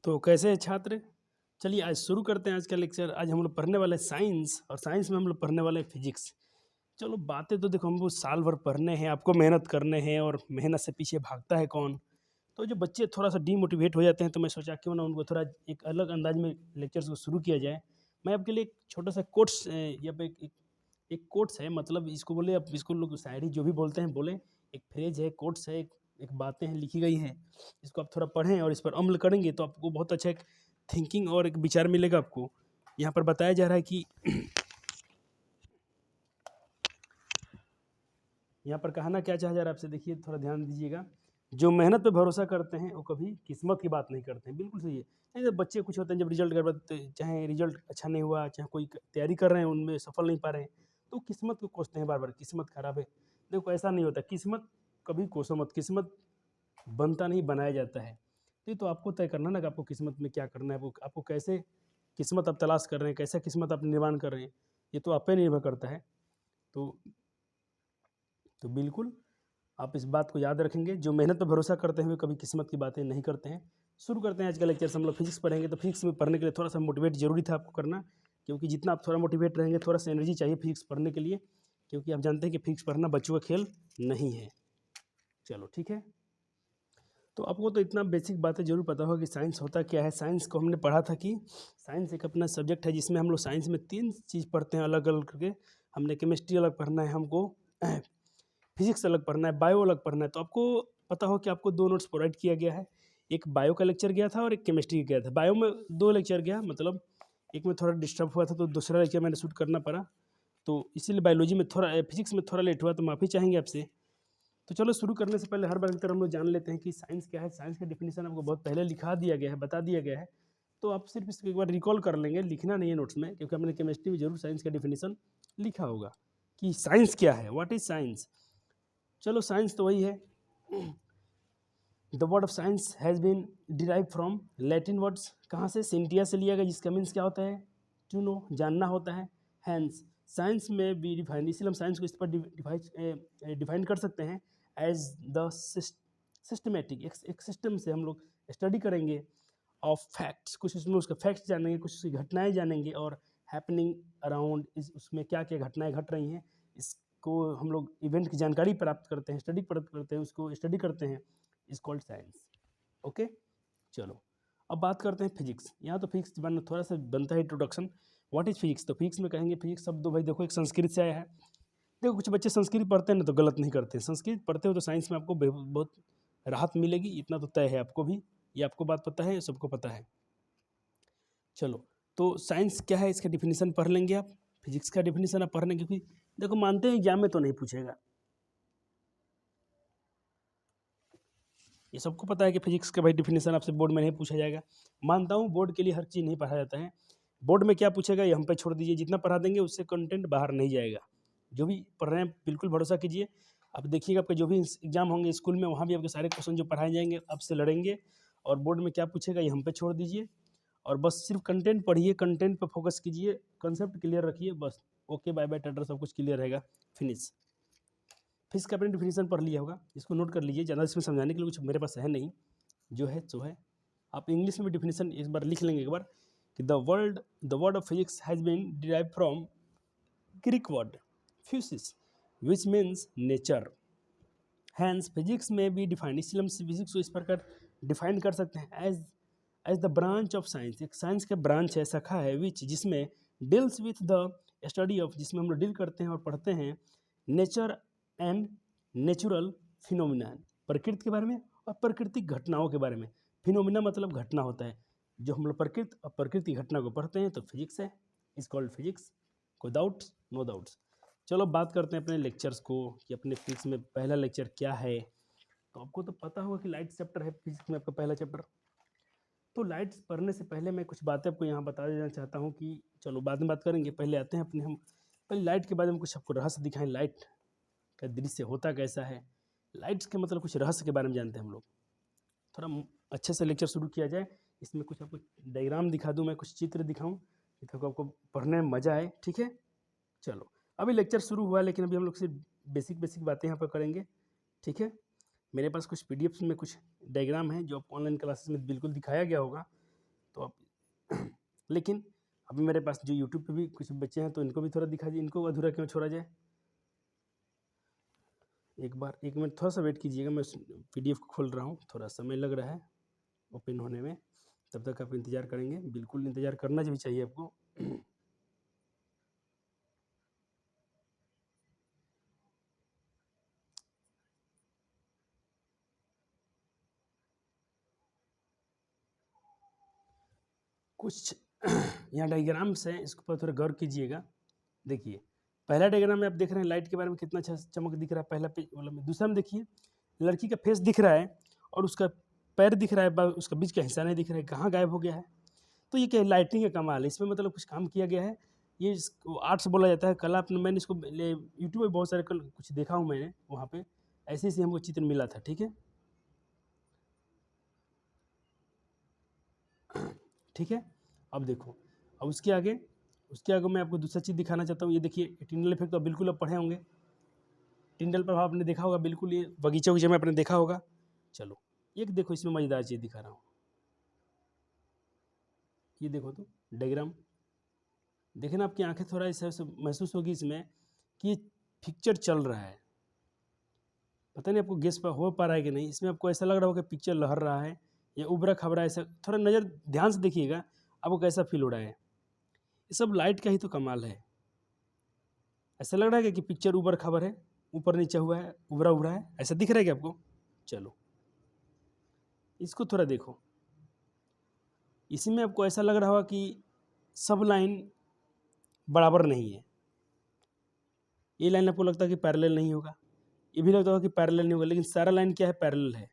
तो कैसे हैं छात्र? चलिए आज शुरू करते हैं आज का लेक्चर। आज हम लोग पढ़ने वाले साइंस, और साइंस में हम लोग पढ़ने वाले फिजिक्स। चलो बातें तो देखो, हमको साल भर पढ़ने हैं, आपको मेहनत करने हैं, और मेहनत से पीछे भागता है कौन? तो जो बच्चे थोड़ा सा डीमोटिवेट हो जाते हैं, तो मैं सोचा क्यों ना उनको थोड़ा एक अलग अंदाज में लेक्चर्स को शुरू किया जाए। मैं आपके लिए एक छोटा सा कोट्स या पे एक कोट्स है, मतलब इसको बोले, आप इसको लोग शायरी जो भी बोलते हैं बोले। एक फ्रेज है, कोट्स है, एक बातें हैं लिखी गई हैं। इसको आप थोड़ा पढ़ें और इस पर अमल करेंगे तो आपको बहुत अच्छा एक थिंकिंग और एक विचार मिलेगा आपको। यहाँ पर बताया जा रहा है कि यहाँ पर कहना क्या चाहा जा रहा है आपसे, देखिए थोड़ा ध्यान दीजिएगा। जो मेहनत पे भरोसा करते हैं वो कभी किस्मत की बात नहीं करते हैं। बिल्कुल सही है। नहीं, जब बच्चे कुछ होते हैं, जब रिजल्ट गड़बड़, चाहे रिजल्ट अच्छा नहीं हुआ, चाहे कोई तैयारी कर रहे हैं उनमें सफल नहीं पा रहे हैं, तो किस्मत को कोसते हैं बार बार, किस्मत खराब है। देखो ऐसा नहीं होता, किस्मत कभी कोसो मत। किस्मत बनता नहीं, बनाया जाता है। तो ये तो आपको तय करना ना कि आपको किस्मत में क्या करना है, आपको कैसे किस्मत आप तलाश कर रहे हैं, कैसा किस्मत आप निर्माण कर रहे हैं, ये तो आप पे निर्भर करता है। तो बिल्कुल आप इस बात को याद रखेंगे, जो मेहनत पर भरोसा करते हैं वे कभी किस्मत की बातें नहीं करते हैं। शुरू करते हैं आज का लेक्चर से। हम लोग फिजिक्स पढ़ेंगे, तो फिजिक्स में पढ़ने के लिए थोड़ा सा मोटिवेट जरूरी था आपको करना, क्योंकि जितना आप थोड़ा मोटिवेट रहेंगे, थोड़ा सा एनर्जी चाहिए फिजिक्स पढ़ने के लिए, क्योंकि आप जानते हैं कि फिजिक्स पढ़ना बच्चों का खेल नहीं है। चलो ठीक है। तो आपको तो इतना बेसिक बातें जरूर पता होगा कि साइंस होता क्या है। साइंस को हमने पढ़ा था कि साइंस एक अपना सब्जेक्ट है जिसमें हम लोग साइंस में 3 चीज़ पढ़ते हैं अलग अलग करके। हमने केमिस्ट्री अलग पढ़ना है, हमको फिजिक्स अलग पढ़ना है, बायो अलग पढ़ना है। तो आपको पता हो कि आपको 2 नोट्स प्रोवाइड किया गया है। एक बायो का लेक्चर गया था और एक केमिस्ट्री का गया था। बायो में 2 लेक्चर गया, मतलब एक में थोड़ा डिस्टर्ब हुआ था तो दूसरा लेक्चर मैंने शूट करना पड़ा, तो इसीलिए बायोलॉजी में थोड़ा, फिजिक्स में थोड़ा लेट हुआ, तो माफ़ी चाहेंगे आपसे। तो चलो शुरू करने से पहले हर बार की तरह हम लोग जान लेते हैं कि साइंस क्या है। साइंस का डिफिनीशन आपको बहुत पहले लिखा दिया गया है, बता दिया गया है। तो आप सिर्फ इसको एक बार रिकॉल कर लेंगे, लिखना नहीं है नोट्स में, क्योंकि हमने केमिस्ट्री में जरूर साइंस का डिफिनीशन लिखा होगा कि साइंस क्या है, व्हाट इज साइंस। चलो साइंस तो वही है। The word of science has been derive from Latin words, कहाँ से? सिंटिया से लिया गया, जिसका मीन्स क्या होता है? टू नो, जानना होता है। हैंस साइंस में बी डिफाइन, इसलिए हम साइंस को इस पर डिफाइन कर सकते हैं एज द सिस्टमेटिक, एक सिस्टम से हम लोग स्टडी करेंगे ऑफ फैक्ट्स, कुछ उसमें उसका फैक्ट्स जानेंगे, कुछ उसकी घटनाएं जानेंगे, और हैपनिंग अराउंड, उसमें क्या क्या घटनाएं घट रही हैं, इसको हम लोग इवेंट की जानकारी प्राप्त करते हैं, स्टडी प्राप्त करते हैं, उसको स्टडी करते हैं, इज कॉल्ड साइंस। ओके, चलो अब बात करते हैं फिजिक्स। यहाँ तो फिजिक्स थोड़ा सा बनता है इंट्रोडक्शन। What is physics? तो फिजिक्स में कहेंगे, फिजिक्स शब्द भाई देखो एक संस्कृत से आया है। देखो कुछ बच्चे संस्कृत पढ़ते हैं ना तो गलत नहीं करते हैं। संस्कृत पढ़ते हो तो साइंस में आपको बहुत राहत मिलेगी, इतना तो तय है आपको भी, ये आपको बात पता है, सबको पता है। चलो, तो साइंस क्या है इसका डिफिनीशन पढ़ लेंगे आप। फिजिक्स का डिफिनीशन आप पढ़ने, क्योंकि देखो मानते हैं एग्जाम में तो नहीं पूछेगा, ये सबको पता है कि फिजिक्स का भाई डिफिनीशन आपसे बोर्ड में नहीं पूछा जाएगा। मानता हूँ बोर्ड के लिए हर चीज़ नहीं पढ़ा जाता है। बोर्ड में क्या पूछेगा ये हम पे छोड़ दीजिए, जितना पढ़ा देंगे उससे कंटेंट बाहर नहीं जाएगा। जो भी पढ़ रहे हैं बिल्कुल भरोसा कीजिए। आप देखिएगा आपके जो भी एग्जाम होंगे स्कूल में, वहाँ भी आपके सारे क्वेश्चन जो पढ़ाए जाएंगे आपसे लड़ेंगे, और बोर्ड में क्या पूछेगा ये हम पे छोड़ दीजिए, और बस सिर्फ कंटेंट पढ़िए, कंटेंट पर फोकस कीजिए, कंसेप्ट क्लियर रखिए, बस ओके बाय बाय टाटा, सब कुछ क्लियर रहेगा, फिनिश। फिजिक्स का आपने डिफिनीशन पढ़ लिया होगा, इसको नोट कर लीजिए, ज़्यादा इसमें समझाने के लिए कुछ मेरे पास है नहीं, जो है सो है। आप इंग्लिश में भी डिफिनीशन एक बार लिख लेंगे एक बार, कि the word of physics has been derive from Greek word physis which means nature. Hence physics में भी डिफाइंड, इसलिए हम फिजिक्स को इस प्रकार डिफाइन कर सकते हैं as the branch of science, एक साइंस का ब्रांच है, शाखा है, विच जिसमें deals with the study of, जिसमें हम लोग डील करते हैं और पढ़ते हैं नेचर एंड नेचुरल फिनोमिना, प्रकृति के बारे में और प्राकृतिक घटनाओं के बारे में। फिनोमिना मतलब घटना होता है, जो हम लोग प्रकृति और प्रकृति घटना को पढ़ते हैं तो फिजिक्स है, इज कॉल्ड फिजिक्स। कोई डाउट्स? No doubts. चलो बात करते हैं अपने लेक्चर्स को, कि अपने फिजिक्स में पहला लेक्चर क्या है। तो आपको तो पता होगा कि लाइट चैप्टर है फिजिक्स में आपका पहला चैप्टर। तो लाइट्स पढ़ने से पहले मैं कुछ बातें आपको यहाँ बता देना चाहता हूँ, कि चलो बाद में बात करेंगे, पहले आते हैं अपने हम पहले लाइट के बारे में कुछ आपको रहस्य दिखाएं, लाइट का दृश्य होता कैसा है, लाइट्स के मतलब कुछ रहस्य के बारे में जानते हैं हम लोग। थोड़ा अच्छे से लेक्चर शुरू किया जाए, इसमें कुछ आपको डायग्राम दिखा दूँ, मैं कुछ चित्र दिखाऊँ, ताकि आपको पढ़ने में मज़ा आए, ठीक है। चलो अभी लेक्चर शुरू हुआ है, लेकिन अभी हम लोग सिर्फ बेसिक बातें यहाँ पर करेंगे, ठीक है। मेरे पास कुछ पीडीएफ में कुछ डायग्राम है जो ऑनलाइन क्लासेस में बिल्कुल दिखाया गया होगा, तो आप लेकिन अभी मेरे पास जो यूट्यूब पे भी कुछ बच्चे हैं तो इनको भी थोड़ा दिखा दीजिए, इनको अधूरा क्यों छोड़ा जाए। एक मिनट थोड़ा सा वेट कीजिएगा, मैं PDF को खोल रहा हूँ, थोड़ा समय लग रहा है ओपन होने में, तब तक आप इंतज़ार करेंगे। बिल्कुल इंतज़ार करना भी चाहिए आपको। कुछ यहाँ डायग्राम्स हैं, इसके ऊपर थोड़ा गौर कीजिएगा। देखिए पहला डायग्राम में आप देख रहे हैं लाइट के बारे में कितना अच्छा चमक दिख रहा है, पहला पेज वाला में। दूसरा में देखिए लड़की का फेस दिख रहा है और उसका पैर दिख रहा है, उसका बीच का हिस्सा नहीं दिख रहा है, कहाँ गायब हो गया है। तो ये क्या है, लाइटिंग का कमाल है, इसमें मतलब कुछ काम किया गया है। ये आर्ट्स बोला जाता है, कला। मैंने इसको यूट्यूब पे बहुत सारे कुछ देखा हूँ मैंने, वहाँ पे ऐसे ऐसे हमको चित्र मिला था। ठीक है, ठीक है। अब देखो, अब उसके आगे मैं आपको दूसरा चीज़ दिखाना चाहता हूँ। ये देखिए टिंडल इफेक्ट तो बिल्कुल आप पढ़े होंगे, टिंडल प्रभाव आपने देखा होगा, बिल्कुल ये बगीचे वगीचे में आपने देखा होगा। चलो एक देखो इसमें मज़ेदार चीज़ दिखा रहा हूँ, ये देखो तो डायग्राम देखे ना, आपकी आंखें थोड़ा ऐसा महसूस होगी इसमें कि ये पिक्चर चल रहा है। पता नहीं आपको गेस हो पा रहा है कि नहीं। इसमें आपको ऐसा लग रहा होगा कि पिक्चर लहर रहा है या उबरा खबरा, ऐसा थोड़ा नज़र ध्यान से देखिएगा आपको कैसा फील हो रहा है। ये सब लाइट का ही तो कमाल है। ऐसा लग रहा है कि पिक्चर ऊपर खबर है, ऊपर नीचे हुआ है, उबरा उबरा है, ऐसा दिख रहा है क्या आपको? चलो इसको थोड़ा देखो, इसमें आपको ऐसा लग रहा होगा कि सब लाइन बराबर नहीं है। ये लाइन आपको लगता है कि पैरेलल नहीं होगा, ये भी लगता होगा कि पैरेलल नहीं होगा, लेकिन सारा लाइन क्या है, पैरेलल है।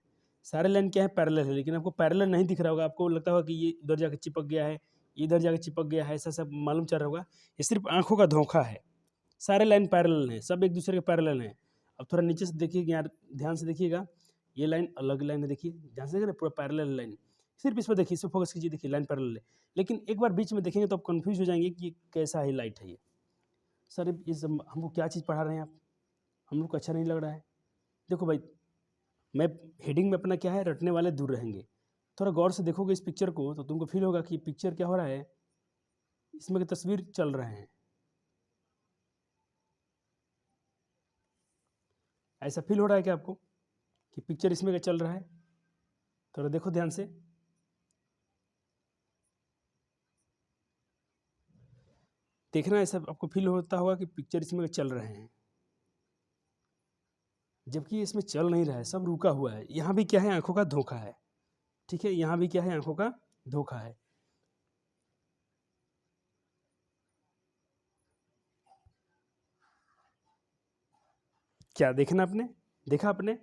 सारे लाइन क्या है, पैरेलल है, लेकिन आपको पैरेलल नहीं दिख रहा होगा। आपको लगता होगा कि ये इधर जाकर चिपक गया है, ये इधर जाकर चिपक गया है, ऐसा सब मालूम चल रहा होगा। ये सिर्फ आंखों का धोखा है। सारे लाइन पैरेलल हैं, सब एक दूसरे के पैरेलल हैं। अब थोड़ा नीचे से देखिए, यार ध्यान से देखिएगा, ये लाइन अलग लाइन है, देखिए ध्यान से देखिए ना, पूरा पैरेलल लाइन। सिर्फ इस पर देखिए, इस पर फोकस कीजिए, देखिए लाइन पैरेलल है। लेकिन एक बार बीच में देखेंगे तो आप कंफ्यूज हो जाएंगे कि ये कैसा है लाइट है ये। सर ये सब हमको क्या चीज़ पढ़ा रहे हैं आप, हम लोग को अच्छा नहीं लग रहा है। देखो भाई, मैं हेडिंग में अपना क्या है, रटने वाले दूर रहेंगे। थोड़ा गौर से देखोगे इस पिक्चर को तो तुमको फील होगा कि पिक्चर क्या हो रहा है, इसमें की तस्वीर चल रहे हैं। ऐसा फील हो रहा है क्या आपको कि पिक्चर इसमें का चल रहा है? थोड़ा देखो ध्यान से, देखना ऐसा आपको फील होता होगा कि पिक्चर इसमें का चल रहे हैं, जबकि इसमें चल नहीं रहा है, सब रुका हुआ है। यहाँ भी क्या है, आंखों का धोखा है। ठीक है, यहाँ भी क्या है, आंखों का धोखा है। क्या देखना आपने, देखा आपने?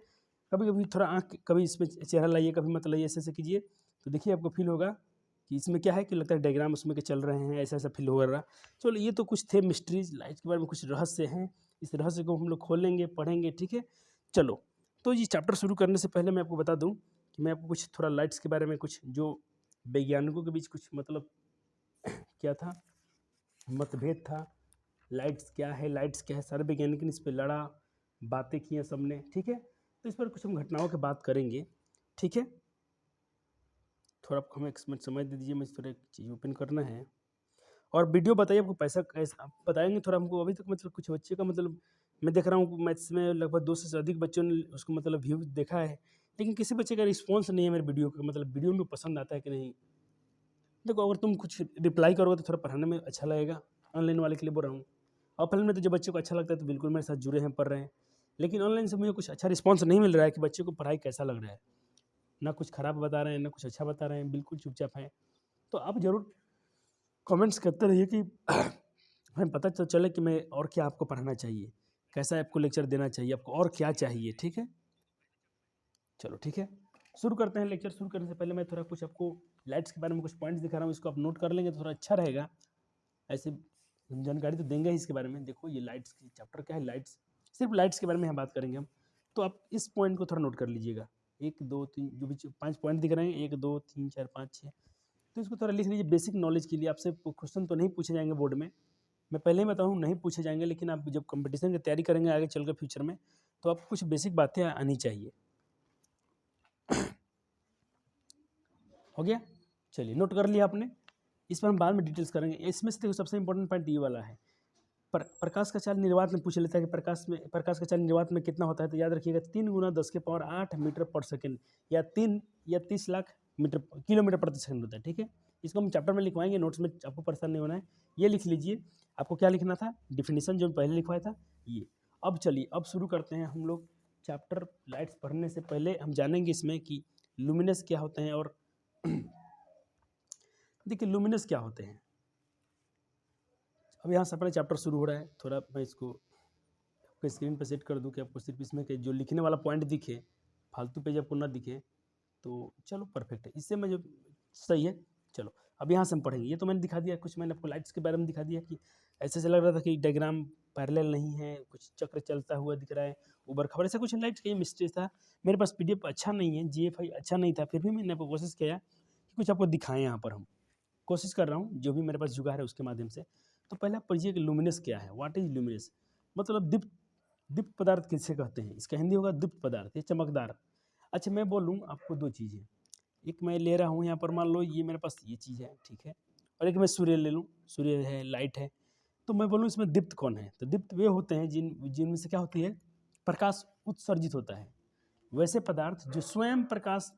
कभी कभी थोड़ा आँख, कभी इसमें चेहरा लाइए, कभी मत लाइए, ऐसे ऐसे कीजिए तो देखिए आपको फील होगा कि इसमें क्या है, कि लगता है डायग्राम उसमें के चल रहे हैं, ऐसा ऐसा फील हो रहा। चलो ये तो कुछ थे मिस्ट्रीज, लाइट के बारे में कुछ रहस्य हैं, इस रहस्य को हम लोग खोलेंगे, पढ़ेंगे। ठीक है, चलो तो ये चैप्टर शुरू करने से पहले मैं आपको बता दूँ कि मैं आपको कुछ थोड़ा लाइट्स के बारे में, कुछ जो वैज्ञानिकों के बीच कुछ मतलब क्या था, मतभेद था, लाइट्स क्या है, लाइट्स क्या है, सारे वैज्ञानिक ने इस पर लड़ा, बातें की हैं सबने। ठीक है, तो इस पर कुछ हम घटनाओं की बात करेंगे। ठीक है, थोड़ा आपको हमें एक मिनट समय दे दीजिए, मुझे थोड़ा एक चीज़ ओपन करना है। और वीडियो बताइए आपको पैसा कैसा, आप बताएंगे थोड़ा हमको। अभी तक मतलब कुछ बच्चे का मतलब मैं देख रहा हूँ मैथ्स में लगभग 200 से अधिक बच्चों ने उसको मतलब व्यू देखा है, लेकिन किसी बच्चे का रिस्पॉन्स नहीं है मेरे वीडियो का, मतलब वीडियो उनको पसंद आता है कि नहीं। देखो अगर तुम कुछ रिप्लाई करोगे तो थोड़ा पढ़ाने में अच्छा लगेगा, ऑनलाइन वाले के लिए बोल रहा हूँ। ऑफलाइन में तो जब बच्चे को अच्छा लगता है तो बिल्कुल मेरे साथ जुड़े हैं, पढ़ रहे हैं, लेकिन ऑनलाइन से मुझे कुछ अच्छा रिस्पॉन्स नहीं मिल रहा है कि बच्चे को पढ़ाई कैसा लग रहा है। ना कुछ ख़राब बता रहे हैं, ना कुछ अच्छा बता रहे हैं, बिल्कुल चुपचाप हैं। तो आप ज़रूर कमेंट्स करते रहिए कि हमें पता तो चले कि मैं और क्या आपको पढ़ाना चाहिए, कैसा आपको लेक्चर देना चाहिए, आपको और क्या चाहिए। ठीक है, चलो ठीक है, शुरू करते हैं। लेक्चर शुरू करने से पहले मैं थोड़ा कुछ आपको लाइट्स के बारे में कुछ पॉइंट्स दिखा रहा हूँ, इसको आप नोट कर लेंगे तो थोड़ा अच्छा रहेगा। ऐसे हम जानकारी तो देंगे ही इसके बारे में। देखो ये लाइट्स की चैप्टर क्या है, लाइट्स, सिर्फ लाइट्स के बारे में यहाँ बात करेंगे हम। तो आप इस पॉइंट को थोड़ा नोट कर लीजिएगा, 1 2 3 जो भी 5 पॉइंट दिख रहे हैं, 1 2 3 4 5 6, तो इसको थोड़ा लिख लीजिए बेसिक नॉलेज के लिए। आपसे क्वेश्चन तो नहीं पूछे जाएंगे बोर्ड में, मैं पहले ही बताऊँ नहीं पूछे जाएंगे, लेकिन आप जब कंपटीशन की तैयारी करेंगे आगे चलकर फ्यूचर में, तो आपको कुछ बेसिक बातें आनी चाहिए। हो गया, चलिए नोट कर लिया आपने, इस पर हम बाद में डिटेल्स करेंगे। इसमें से देखो सबसे इंपॉर्टेंट पॉइंट ये वाला है, प्रकाश का चाल निर्वात में पूछ लेता है कि प्रकाश का चाल निर्वात में कितना होता है, तो याद रखिएगा 3 × 10⁸ मीटर पर सेकंड, या 3 या 30 लाख मीटर किलोमीटर प्रति सेकंड होता है। ठीक है, इसको हम चैप्टर में लिखवाएंगे, नोट्स में आपको परेशान नहीं होना है। ये लिख लीजिए, आपको क्या लिखना था, डिफिनीशन जो पहले लिखवाया था ये। अब चलिए अब शुरू करते हैं हम लोग चैप्टर। लाइट्स पढ़ने से पहले हम जानेंगे इसमें कि लुमिनस क्या होते हैं, और देखिए लुमिनस क्या होते हैं। अब यहाँ से अपना चैप्टर शुरू हो रहा है, थोड़ा मैं इसको आपके स्क्रीन पर सेट कर दूं कि आपको सिर्फ इसमें के जो लिखने वाला पॉइंट दिखे, फालतू पेज आपको ना दिखे, तो चलो परफेक्ट है, इससे मैं जो सही है। चलो अब यहाँ से हम पढ़ेंगे। ये तो मैंने दिखा दिया कुछ, मैंने आपको लाइट्स के बारे में दिखा दिया कि ऐसे से लग रहा था कि डायग्राम पैरेलल नहीं है, कुछ चक्र चलता हुआ दिख रहा है, ऊबर खबर, ऐसा कुछ लाइट्स का ये मिस्टेक था। मेरे पास PDF अच्छा नहीं है, GFI अच्छा नहीं था, फिर भी मैंने आपको कोशिश किया कि कुछ आपको दिखाएं। यहाँ पर हम कोशिश कर रहा हूँ जो भी मेरे पास जुगाड़ है उसके माध्यम से। तो पहले आप पढ़िए कि लुमिनस क्या है, व्हाट इज लुमिनस, मतलब दीप्त पदार्थ किसे कहते हैं, इसका हिंदी होगा दीप्त पदार्थ, ये चमकदार। अच्छा मैं बोलूँ आपको दो चीज़ें, एक मैं ले रहा हूँ यहाँ पर, मान लो ये मेरे पास ये चीज़ है, ठीक है, और एक मैं सूर्य ले लूँ, सूर्य है, लाइट है, तो मैं बोलूँ इसमें दीप्त कौन है, तो दीप्त वे होते हैं जिनमें से क्या होती है, प्रकाश उत्सर्जित होता है। वैसे पदार्थ जो स्वयं प्रकाश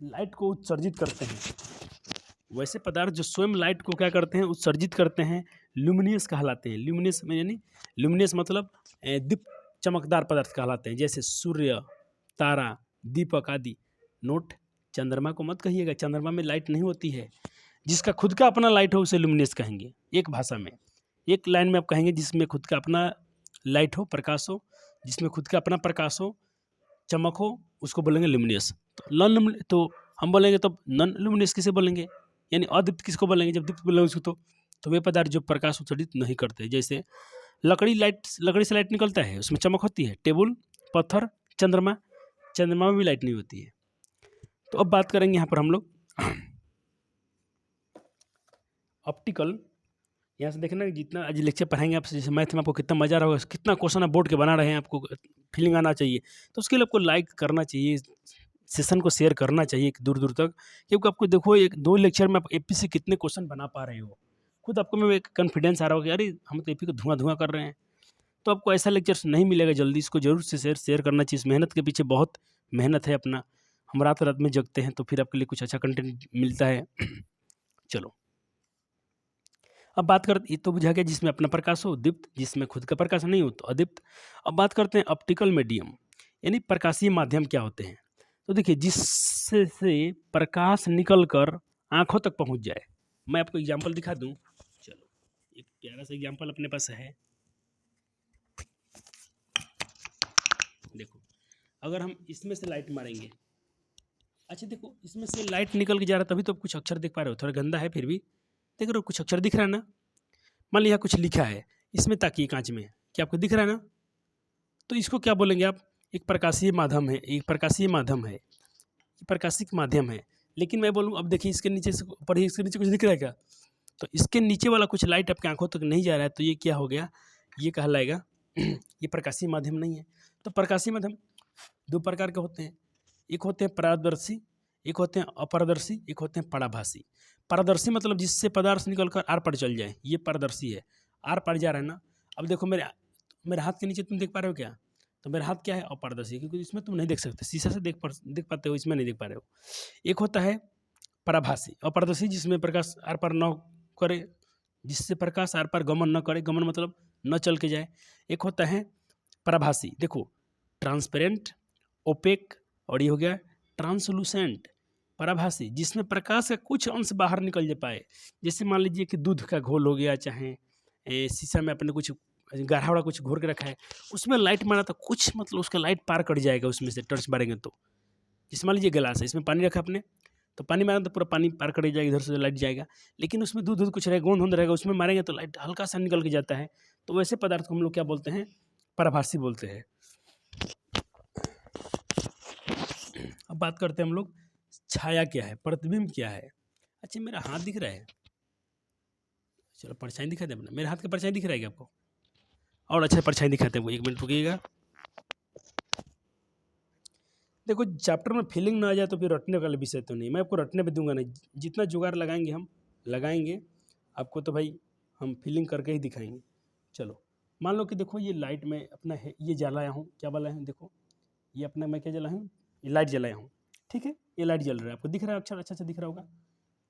लाइट को उत्सर्जित करते हैं, वैसे पदार्थ जो स्वयं लाइट को क्या करते हैं, उत्सर्जित करते हैं, ल्यूमिनियस कहलाते हैं। ल्यूमिनियस में यानी ल्यूमिनियस मतलब दीप्त चमकदार पदार्थ कहलाते हैं, जैसे सूर्य, तारा, दीपक आदि। नोट, चंद्रमा को मत कहिएगा, चंद्रमा में लाइट नहीं होती है। जिसका खुद का अपना लाइट हो उसे ल्यूमिनियस कहेंगे, एक भाषा में, एक लाइन में आप कहेंगे जिसमें खुद का अपना लाइट हो, प्रकाश हो, जिसमें खुद का अपना प्रकाश हो, चमक हो, उसको बोलेंगे ल्यूमिनियस। तो हम बोलेंगे तब नॉन ल्यूमिनियस किसे बोलेंगे, यानी अदीप्त किसको बोलेंगे, जब दीप्त बोलेंगे उसको तो वे पदार्थ जो प्रकाश उत्सर्जित नहीं करते, जैसे लकड़ी से लाइट निकलता है, उसमें चमक होती है, टेबल, पत्थर, चंद्रमा में भी लाइट नहीं होती है। तो अब बात करेंगे यहाँ पर हम लोग ऑप्टिकल। यहाँ से देखना जितना आज लेक्चर पढ़ाएंगे आपसे, जैसे मैथ में आपको कितना मजा आ रहा होगा, कितना क्वेश्चन आप बोर्ड के बना रहे हैं, आपको फीलिंग आना चाहिए, तो उसके लिए आपको लाइक करना चाहिए, सेशन को शेयर करना चाहिए दूर दूर तक, क्योंकि आपको देखो 1-2 लेक्चर में आप AP से कितने क्वेश्चन बना पा रहे हो, खुद आपको में एक कॉन्फिडेंस आ रहा होगा, अरे हम तो AP को धुआं कर रहे हैं। तो आपको ऐसा लेक्चर नहीं मिलेगा जल्दी, इसको जरूर से शेयर करना चाहिए। इस मेहनत के पीछे बहुत मेहनत है अपना, हम रात रात में जगते हैं, तो फिर आपके लिए कुछ अच्छा कंटेंट मिलता है। चलो अब बात करते, ये तो बुझा गया जिसमें अपना प्रकाश हो दीप्त, जिसमें खुद का प्रकाश नहीं हो तो अदीप्त। अब बात करते हैं ऑप्टिकल मीडियम, यानी प्रकाशीय माध्यम क्या होते हैं। तो देखिए जिससे से प्रकाश निकल कर आँखों तक पहुँच जाए। मैं आपको एग्जाम्पल दिखा दूँ, चलो एक प्यारा सा एग्जाम्पल अपने पास है। देखो अगर हम इसमें से लाइट मारेंगे, अच्छा देखो इसमें से लाइट निकल के जा रहा है, तभी तो आप कुछ अक्षर देख पा रहे हो, थोड़ा गंदा है फिर भी देख रहे हो, कुछ अक्षर दिख रहा है ना। मान लिया कुछ लिखा है इसमें, ताकि कांच में, क्या आपको दिख रहा है ना, तो इसको क्या बोलेंगे आप, एक प्रकाशीय माध्यम है, प्रकाशिक माध्यम है। लेकिन मैं बोलूँ अब देखिए इसके नीचे से ऊपर ही, इसके नीचे कुछ दिख रहा है क्या, तो इसके नीचे वाला कुछ लाइट आपकी आंखों तक नहीं जा रहा है, तो ये क्या हो गया, ये कहलाएगा ये प्रकाशीय माध्यम नहीं है। तो प्रकाशीय माध्यम 2 प्रकार के होते हैं, एक होते हैं पारदर्शी, एक होते हैं अपारदर्शी, एक होते हैं पराभासी। पारदर्शी मतलब जिससे पदार्थ निकलकर आर पार चल जाए, ये पारदर्शी है, आर पार जा रहा है ना। अब देखो मेरे हाथ के नीचे तुम देख पा रहे हो क्या, तो मेरा हाथ क्या है, अपारदर्शी, क्योंकि इसमें तुम नहीं देख सकते, शीशा से देख पाते हो, इसमें नहीं देख पा रहे हो। एक होता है पराभासी, अपारदर्शी, जिसमें प्रकाश आर पार न करे, जिससे प्रकाश आर पार गमन न करे, गमन मतलब न चल के जाए। एक होता है पराभासी, देखो ट्रांसपेरेंट, ओपेक, और ये हो गया ट्रांसलूसेंट। पराभासी जिसमें प्रकाश का कुछ अंश बाहर निकल जा पाए, जैसे मान लीजिए कि दूध का घोल हो गया, चाहे शीशा में अपने कुछ गाढ़ा वाला कुछ घोर के रखा है, उसमें लाइट मारा तो कुछ मतलब उसका लाइट पार कट जाएगा उसमें से, टर्च मारेंगे तो। जैसे मान लीजिए गिलास है, इसमें पानी रखा आपने, तो पानी मारा तो पूरा पानी पार कर जाएगा, इधर से लाइट जाएगा। लेकिन उसमें दूध कुछ रहेगा, गोंद रहेगा, उसमें मारेंगे तो लाइट हल्का सा निकल के जाता है। तो वैसे पदार्थ को हम लोग क्या बोलते हैं, पराभासी बोलते हैं। अब बात करते हैं हम लोग छाया क्या है, प्रतिबिंब क्या है। अच्छा मेरा हाथ दिख रहा है, चलो परछाई दिखा दे अपना, मेरे हाथ का परछाई दिख रहा है क्या आपको, और अच्छा परछाई दिखाते हैं वो, 1 मिनट रुकिएगा। देखो चैप्टर में फीलिंग ना आ जाए तो फिर रटने वाला विषय तो नहीं, मैं आपको रटने पे दूंगा नहीं। जितना जुगाड़ लगाएंगे हम लगाएंगे आपको, तो भाई हम फीलिंग करके ही दिखाएंगे। चलो मान लो कि देखो ये लाइट में अपना है, ये जलाया हूँ, क्या जलाया हूँ देखो, ये अपना मैं क्या जलाया हूँ, ये लाइट जलाया हूँ, ठीक है। ये लाइट जल रहा है, आपको दिख रहा है, अच्छा अच्छा अच्छा दिख रहा होगा,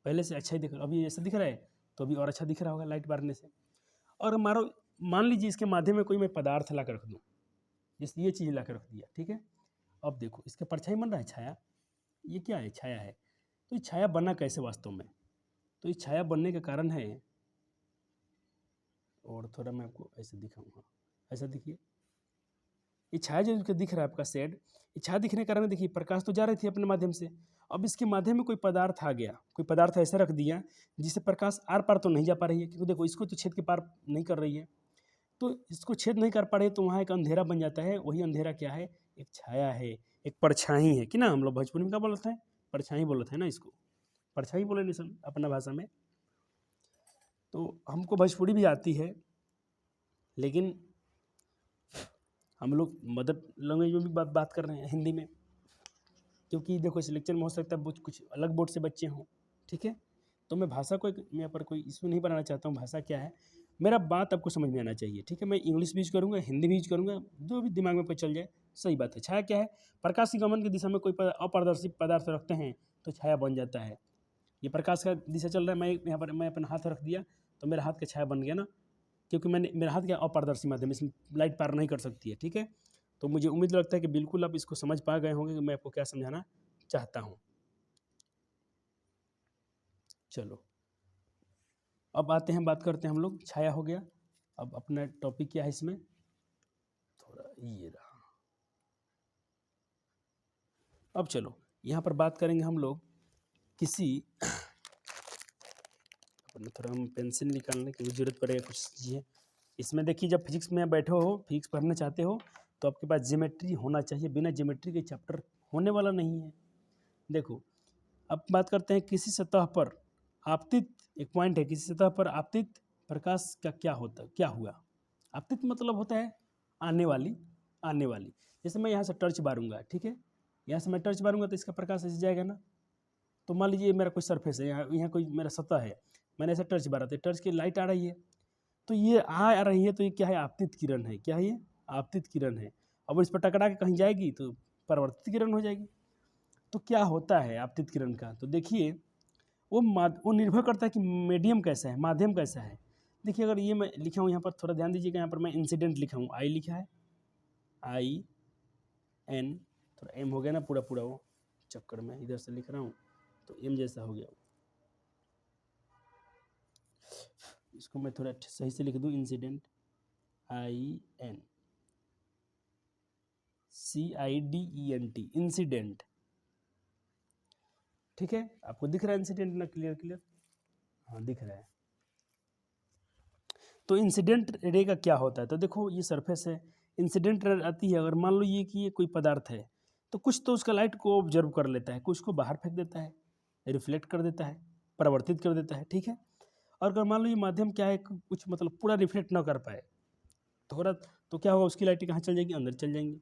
पहले से अच्छा ही दिख रहा, अभी ऐसा दिख रहा है तो अभी और अच्छा दिख रहा होगा लाइट मारने से। और मारो, मान लीजिए इसके माध्यम में कोई मैं पदार्थ ला कर रख दूँ, जिस ये चीज़ ला कर रख दिया, ठीक है। अब देखो इसके परछाई बन रहा है, छाया, ये क्या है, छाया है। तो ये छाया बना कैसे वास्तव में, तो ये छाया बनने का कारण है, और थोड़ा मैं आपको ऐसे दिखाऊंगा, ऐसा देखिए, ये छाया जो दिख रहा है आपका शेड, ये छाया दिखने के कारण देखिए प्रकाश तो जा रही थी अपने माध्यम से, अब इसके माध्यम में कोई पदार्थ आ गया, कोई पदार्थ ऐसा रख दिया जिससे प्रकाश आर पार तो नहीं जा पा रही है, क्योंकि देखो इसको तो छेद के पार नहीं कर रही है, तो इसको छेद नहीं कर पा रहे तो वहाँ एक अंधेरा बन जाता है। वही अंधेरा क्या है, एक छाया है, एक परछाई है कि ना, हम लोग भोजपुरी में क्या बोलते हैं, परछाई बोलते हैं ना, इसको परछाई बोले नहीं सर अपना भाषा में। तो हमको भोजपुरी भी आती है, लेकिन हम लोग मदर लैंग्वेज में भी बात कर रहे हैं हिंदी में, क्योंकि देखो इस लेक्चर में हो सकता है कुछ अलग बोर्ड से बच्चे हों, ठीक है। तो मैं भाषा को यहाँ पर कोई इशू नहीं बनाना चाहता हूँ, भाषा क्या है, मेरा बात आपको समझ में आना चाहिए, ठीक है। मैं इंग्लिश भी यूज करूँगा, हिंदी भी यूज करूँगा, जो भी दिमाग में पर चल जाए सही बात है। छाया क्या है, प्रकाश की गमन की दिशा में कोई अपारदर्शी पदार्थ रखते हैं तो छाया बन जाता है। ये प्रकाश का दिशा चल रहा है, मैं यहाँ पर मैं अपना हाथ रख दिया तो मेरा हाथ का छाया बन गया ना, क्योंकि मैंने मेरा हाथ क्या अपारदर्शी माध्यम, इसमें लाइट पार नहीं कर सकती है, ठीक है। तो मुझे उम्मीद लगता है कि बिल्कुल आप इसको समझ पा गए होंगे कि मैं आपको क्या समझाना चाहता हूँ। चलो अब आते हैं, बात करते हैं हम लोग, छाया हो गया, अब अपना टॉपिक क्या है इसमें, थोड़ा ये रहा। अब चलो यहाँ पर बात करेंगे हम लोग किसी अपने, थोड़ा हम पेंसिल निकालने की जरूरत पड़ेगा कुछ चीज़ें इसमें। देखिए जब फिजिक्स में बैठे हो, फिजिक्स पढ़ना चाहते हो, तो आपके पास ज्योमेट्री होना चाहिए, बिना ज्योमेट्री के चैप्टर होने वाला नहीं है। देखो अब बात करते हैं किसी सतह पर आपतित, एक पॉइंट है, किसी सतह पर आपतित प्रकाश का क्या होता, क्या हुआ। आपतित मतलब होता है आने वाली, आने वाली। जैसे मैं यहाँ से टर्च मारूंगा, ठीक है, यहाँ से मैं टर्च मारूंगा तो इसका प्रकाश ऐसे जाएगा ना। तो मान लीजिए मेरा कोई सरफेस है, यहाँ कोई मेरा सतह है, मैंने ऐसा टर्च मारा तो टर्च की लाइट आ रही है, तो ये आ रही है, तो ये क्या है, आपतित किरण है, क्या है ये, आपतित किरण है। अब इस पर टकरा के कहीं जाएगी तो परावर्तित किरण हो जाएगी। तो क्या होता है आपतित किरण का, तो देखिए वो निर्भर करता है कि मीडियम कैसा है, माध्यम कैसा है। देखिए अगर ये मैं लिखा हूँ यहाँ पर, थोड़ा ध्यान दीजिएगा, यहाँ पर मैं इंसिडेंट लिखा हूँ, आई लिखा है, आई एन, थोड़ा एम हो गया ना पूरा पूरा, वो चक्कर में इधर से लिख रहा हूँ तो एम जैसा हो गया, इसको मैं थोड़ा सही से लिख दूँ, incident, I N CIDENT, incident, ठीक है। आपको दिख रहा है इंसिडेंट ना, क्लियर क्लियर, हाँ दिख रहा है। तो इंसिडेंट रे का क्या होता है, तो देखो ये सरफेस है, इंसिडेंट रे आती है, अगर मान लो ये कि ये कोई पदार्थ है, तो कुछ तो उसका लाइट को ऑब्जर्व कर लेता है, कुछ को बाहर फेंक देता है, रिफ्लेक्ट कर देता है, परावर्तित कर देता है, ठीक है। और अगर मान लो ये माध्यम क्या है, कुछ मतलब पूरा रिफ्लेक्ट ना कर पाए थोड़ा, तो क्या होगा, उसकी लाइटें कहाँ चल जाएंगी, अंदर चल जाएंगी।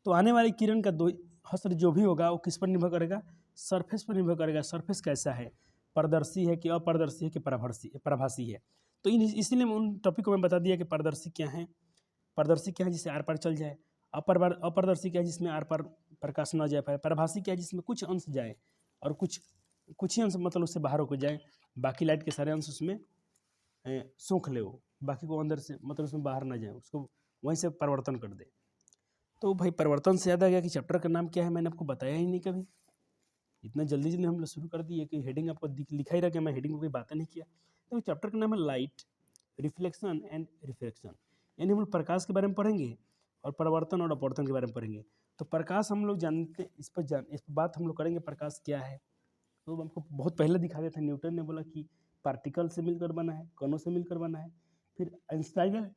तो आने वाली किरण का दो असर जो भी होगा वो किस पर निर्भर करेगा, सरफेस पर निर्भर करेगा, सरफेस कैसा है, पारदर्शी है कि अपारदर्शी है कि प्रभासी है। तो इसीलिए उन टॉपिक को मैं बता दिया कि पारदर्शी क्या है, पारदर्शी क्या है जिससे आर पार चल जाए, अपारदर्शी क्या है जिसमें आर पार प्रकाश न जा पाए, प्रभासी क्या है जिसमें कुछ अंश जाए और कुछ ही अंश मतलब उससे बाहर होकर जाए, बाकी लाइट के सारे अंश उसमें सूख ले, वो बाकी को अंदर से मतलब उसमें बाहर ना जाए, उसको वहीं से परिवर्तन कर दे। तो भाई परिवर्तन से याद आ गया कि चैप्टर का नाम क्या है, मैंने आपको बताया ही नहीं कभी, इतना जल्दी जल्दी हम लोग शुरू कर दिए कि हेडिंग आपको लिखा ही रह गया, मैं हेडिंग में कोई बातें नहीं किया। तो चैप्टर का नाम है लाइट, रिफ्लेक्शन एंड रिफ्रैक्शन, यानी हम लोग प्रकाश के बारे में पढ़ेंगे और परावर्तन और अपवर्तन के बारे में पढ़ेंगे। तो प्रकाश हम लोग जानते, इस पर बात हम लोग करेंगे, प्रकाश क्या है। तो हमको बहुत पहले दिखा दिया था, न्यूटन ने बोला कि पार्टिकल से मिलकर बना है, कणों से मिलकर बना है, फिर आइंस्टाइन आए,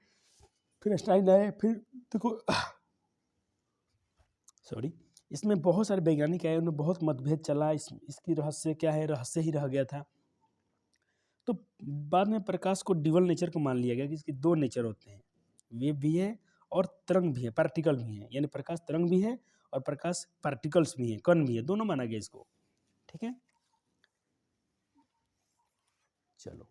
फिर आइंस्टाइन आए, फिर देखो सॉरी, इसमें बहुत सारे वैज्ञानिक आए, उनमें बहुत मतभेद चला, इसकी रहस्य क्या है, रहस्य ही रह गया था। तो बाद में प्रकाश को ड्यूअल नेचर को मान लिया गया कि इसके दो नेचर होते हैं, वेव भी है और तरंग भी है, पार्टिकल भी है, यानी प्रकाश तरंग भी है और प्रकाश पार्टिकल्स भी है, कण भी है, दोनों माना गया इसको। ठीक है, चलो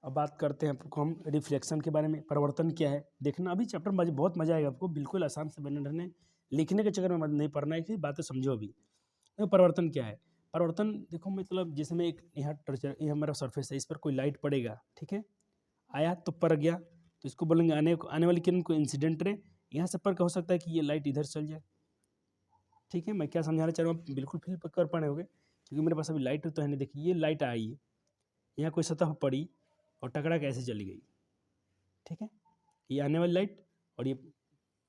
अब बात करते हैं आपको हम रिफ्लेक्शन के बारे में। परिवर्तन क्या है देखना, अभी चैप्टर में बहुत मजा आएगा आपको, बिल्कुल आसान से बने रहने, लिखने के चक्कर में नहीं पढ़ना है कि बातें समझो। अभी तो परिवर्तन क्या है, परिवर्तन देखो मतलब जैसे मैं एक यहाँ टर्चर, ये हमारा सरफेस है, इस पर कोई लाइट पड़ेगा, ठीक है, आया तो पड़ गया, तो इसको बोलेंगे आने वाली किरण को इंसिडेंट रे। यहाँ से पर हो सकता है कि ये लाइट इधर चल जाए। ठीक है, मैं क्या समझाना चाह रहा हूँ आप बिल्कुल फील कर पाए होंगे, क्योंकि मेरे पास अभी लाइट तो है नहीं। देखिए ये लाइट आई, यहाँ कोई सतह पर पड़ी और टकरा कैसे चली गई। ठीक है, ये आने वाली लाइट और ये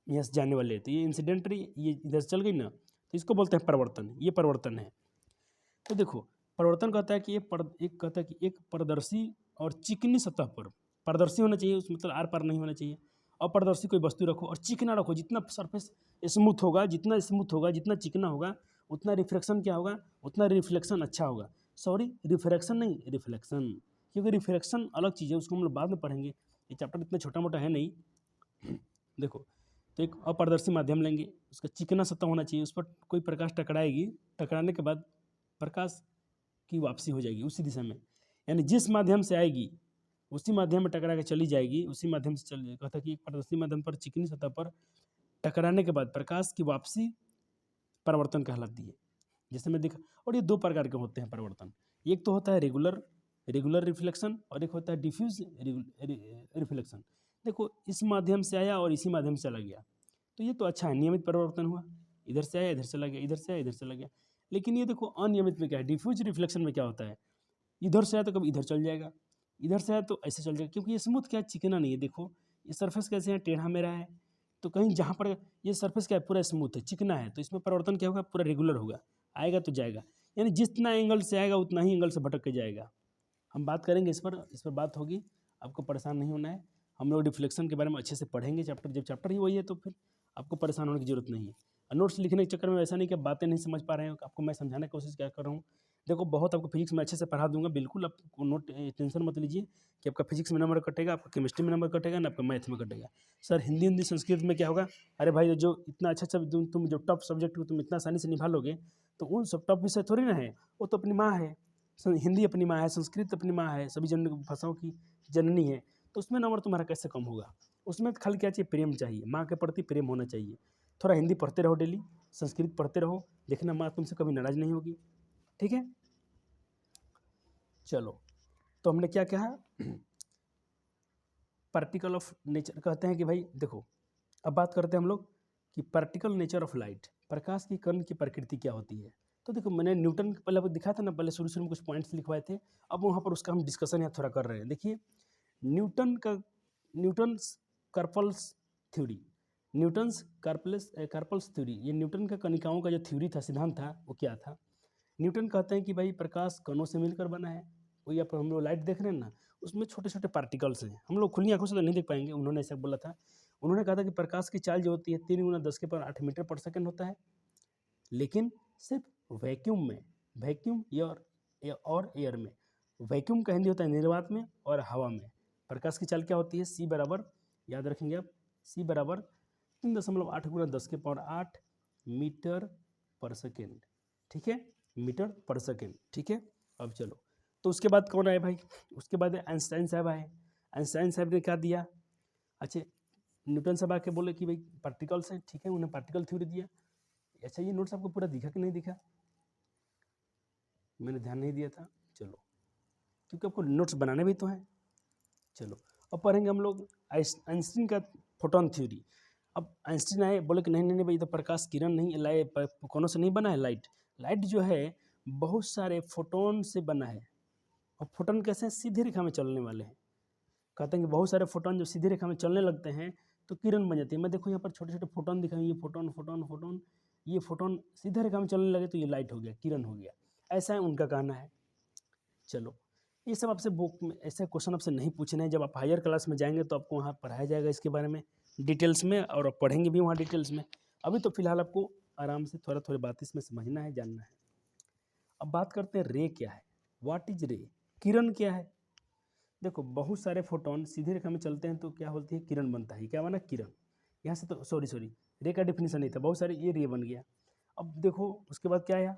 यहाँ से जाने वाली है, तो ये इंसिडेंट रे, ये इधर चल गई ना, तो इसको बोलते हैं परिवर्तन। ये परिवर्तन है। तो देखो परिवर्तन कहता है कि एक कहता है कि एक पारदर्शी और चिकनी सतह पर, पारदर्शी होना चाहिए उस मतलब आर पार नहीं होना चाहिए, अपारदर्शी कोई वस्तु रखो और चिकना रखो। जितना सरफेस स्मूथ होगा, जितना स्मूथ होगा, जितना चिकना होगा, उतना रिफ्लेक्शन क्या होगा, उतना रिफ्लेक्शन अच्छा होगा। सॉरी रिफ्रैक्शन नहीं, रिफ्लेक्शन, क्योंकि रिफ्लेक्शन अलग चीज़ है, उसको हम लोग बाद में पढ़ेंगे, ये चैप्टर इतना छोटा मोटा है नहीं। देखो तो एक अपारदर्शी माध्यम लेंगे, उसका चिकना सतह होना चाहिए, उस पर कोई प्रकाश टकराएगी, टकराने के बाद प्रकाश की वापसी हो जाएगी उसी दिशा में, यानी जिस माध्यम से आएगी उसी माध्यम में टकरा के चली जाएगी, उसी माध्यम से चल कहता कि एक पारदर्शी माध्यम पर चिकनी सतह पर टकराने के बाद प्रकाश की वापसी परिवर्तन कहलाती है। जैसे मैं दिखा, और ये दो प्रकार के होते हैं परिवर्तन, एक तो होता है रेगुलर रिफ्लेक्शन और एक होता है डिफ्यूज रिफ्लेक्शन। देखो इस माध्यम से आया और इसी माध्यम से चला गया, तो ये तो अच्छा है, नियमित परिवर्तन हुआ, इधर से आया इधर चला गया, इधर से आया इधर चला गया। लेकिन ये देखो अनियमित में क्या है, डिफ्यूज रिफ्लेक्शन में क्या होता है, इधर से आया तो कभी इधर चल जाएगा, इधर से आया तो ऐसे चल जाएगा, क्योंकि ये स्मूथ क्या है, चिकना नहीं है। देखो ये सरफेस कैसे है, टेढ़ा मेरा है, तो कहीं जहाँ पर ये सरफेस क्या है, पूरा स्मूथ है, चिकना है, तो इसमें परिवर्तन क्या होगा, पूरा रेगुलर होगा, आएगा तो जाएगा, यानी जितना एंगल से आएगा उतना ही एंगल से भटक के जाएगा। हम बात करेंगे इस पर बात होगी, आपको परेशान नहीं होना है। हम लोग रिफ्लेक्शन के बारे में अच्छे से पढ़ेंगे चैप्टर, जब चैप्टर ही वही है तो फिर आपको परेशान होने की जरूरत नहीं है। नोट्स लिखने के चक्कर में ऐसा नहीं कि आप बातें नहीं समझ पा रहे हैं, आपको मैं समझाने की कोशिश क्या कर रहा हूँ। देखो बहुत आपको फिजिक्स में अच्छे से पढ़ा दूंगा, बिल्कुल आप नोट टेंशन मत लीजिए कि आपका फिजिक्स में नंबर कटेगा, आपका केमिस्ट्री में नंबर कटेगा ना, आपका मैथ में कटेगा। सर हिंदी संस्कृत में क्या होगा, अरे भाई जो इतना अच्छा अच्छा तुम जो टफ सब्जेक्ट को तुम इतना आसानी से निभा लोगे, तो उन सब टफ विषय थोड़ी ना है, वो तो अपनी माँ है, हिंदी अपनी माँ है, संस्कृत अपनी माँ है, सभी भाषाओं की जननी है, तो उसमें नंबर तुम्हारा कैसे कम होगा। उसमें खाली क्या चाहिए, प्रेम चाहिए, माँ के प्रति प्रेम होना चाहिए। थोड़ा हिंदी पढ़ते रहो डेली, संस्कृत पढ़ते रहो, देखना माँ तुमसे कभी नाराज नहीं होगी। ठीक है, चलो तो हमने क्या कहा, पार्टिकल ऑफ नेचर कहते हैं कि भाई देखो अब बात करते हैं हम लोग कि पार्टिकल नेचर ऑफ लाइट, प्रकाश की कण की प्रकृति क्या होती है। तो देखो मैंने न्यूटन पहले आपको दिखाया था ना, पहले शुरू में कुछ पॉइंट्स लिखवाए थे, अब वहाँ पर उसका हम डिस्कशन यहाँ थोड़ा कर रहे हैं। देखिए Newton's corpuscular theory, Newton's corpuscular theory, ये न्यूटन का कणिकाओं का जो थ्योरी था, सिद्धांत था, वो क्या था। न्यूटन कहते हैं कि भाई प्रकाश कणों से मिलकर बना है, वही आप हम लोग लाइट देख रहे हैं ना, उसमें छोटे छोटे पार्टिकल्स हैं, हम लोग खुली आंखों से तो नहीं देख पाएंगे, उन्होंने ऐसा बोला था। उन्होंने कहा था कि प्रकाश की चाल जो होती है 3 × 10⁸ मीटर पर सेकेंड होता है, लेकिन सिर्फ वैक्यूम में, वैक्यूम और एयर में, वैक्यूम का हिंदी होता है निर्वात में, और हवा में प्रकाश की चाल क्या होती है, सी बराबर, याद रखेंगे आप, सी बराबर 3.8 × 10⁸ मीटर पर सेकेंड। ठीक है, मीटर पर सेकेंड। ठीक है, अब चलो तो उसके बाद कौन आए भाई, उसके बाद आइंस्टाइन साहब आए। आइंस्टाइन साहब ने क्या दिया, अच्छा न्यूटन साहब आके बोले कि भाई पार्टिकल्स हैं, ठीक है, उन्हें पार्टिकल थ्योरी दिया। अच्छा ये नोट्स आपको पूरा दिखा कि नहीं दिखा, मैंने ध्यान नहीं दिया था, चलो क्योंकि आपको नोट्स बनाने भी तो हैं। चलो अब पढ़ेंगे हम लोग आइंस्टीन का फोटोन थ्योरी। अब आइंस्टीन आए, बोले कि नहीं नहीं नहीं भाई, तो प्रकाश किरण नहीं लाए, कौनों से नहीं बना है लाइट, लाइट जो है बहुत सारे फोटोन से बना है। और फोटोन कैसे हैं, सीधी रेखा में चलने वाले हैं। कहते हैं कि बहुत सारे फोटोन जब सीधी रेखा में चलने लगते हैं तो किरण बन जाती है। मैं देखो यहाँ पर छोटे छोटे फोटोन दिखाएं, ये फोटोन फोटोन फोटोन, ये फोटोन सीधा रेखा में चलने लगे तो ये लाइट हो गया, किरण हो गया, ऐसा है उनका कहना है। चलो ये सब आपसे बुक में ऐसे क्वेश्चन आपसे नहीं पूछने हैं, जब आप हायर क्लास में जाएंगे तो आपको वहाँ पढ़ाया जाएगा इसके बारे में डिटेल्स में, और आप पढ़ेंगे भी वहाँ डिटेल्स में। अभी तो फिलहाल आपको आराम से थोड़ा थोड़ी बात इसमें समझना है, जानना है। अब बात करते हैं रे क्या है, व्हाट इज रे, किरण क्या है। देखो बहुत सारे फोटोन सीधी रेखा में चलते हैं तो क्या होती है, किरण बनता है। क्या बना, किरण। यहाँ से तो सॉरी रे का डेफिनेशन नहीं था, बहुत सारे, ये रे बन गया। अब देखो उसके बाद क्या आया,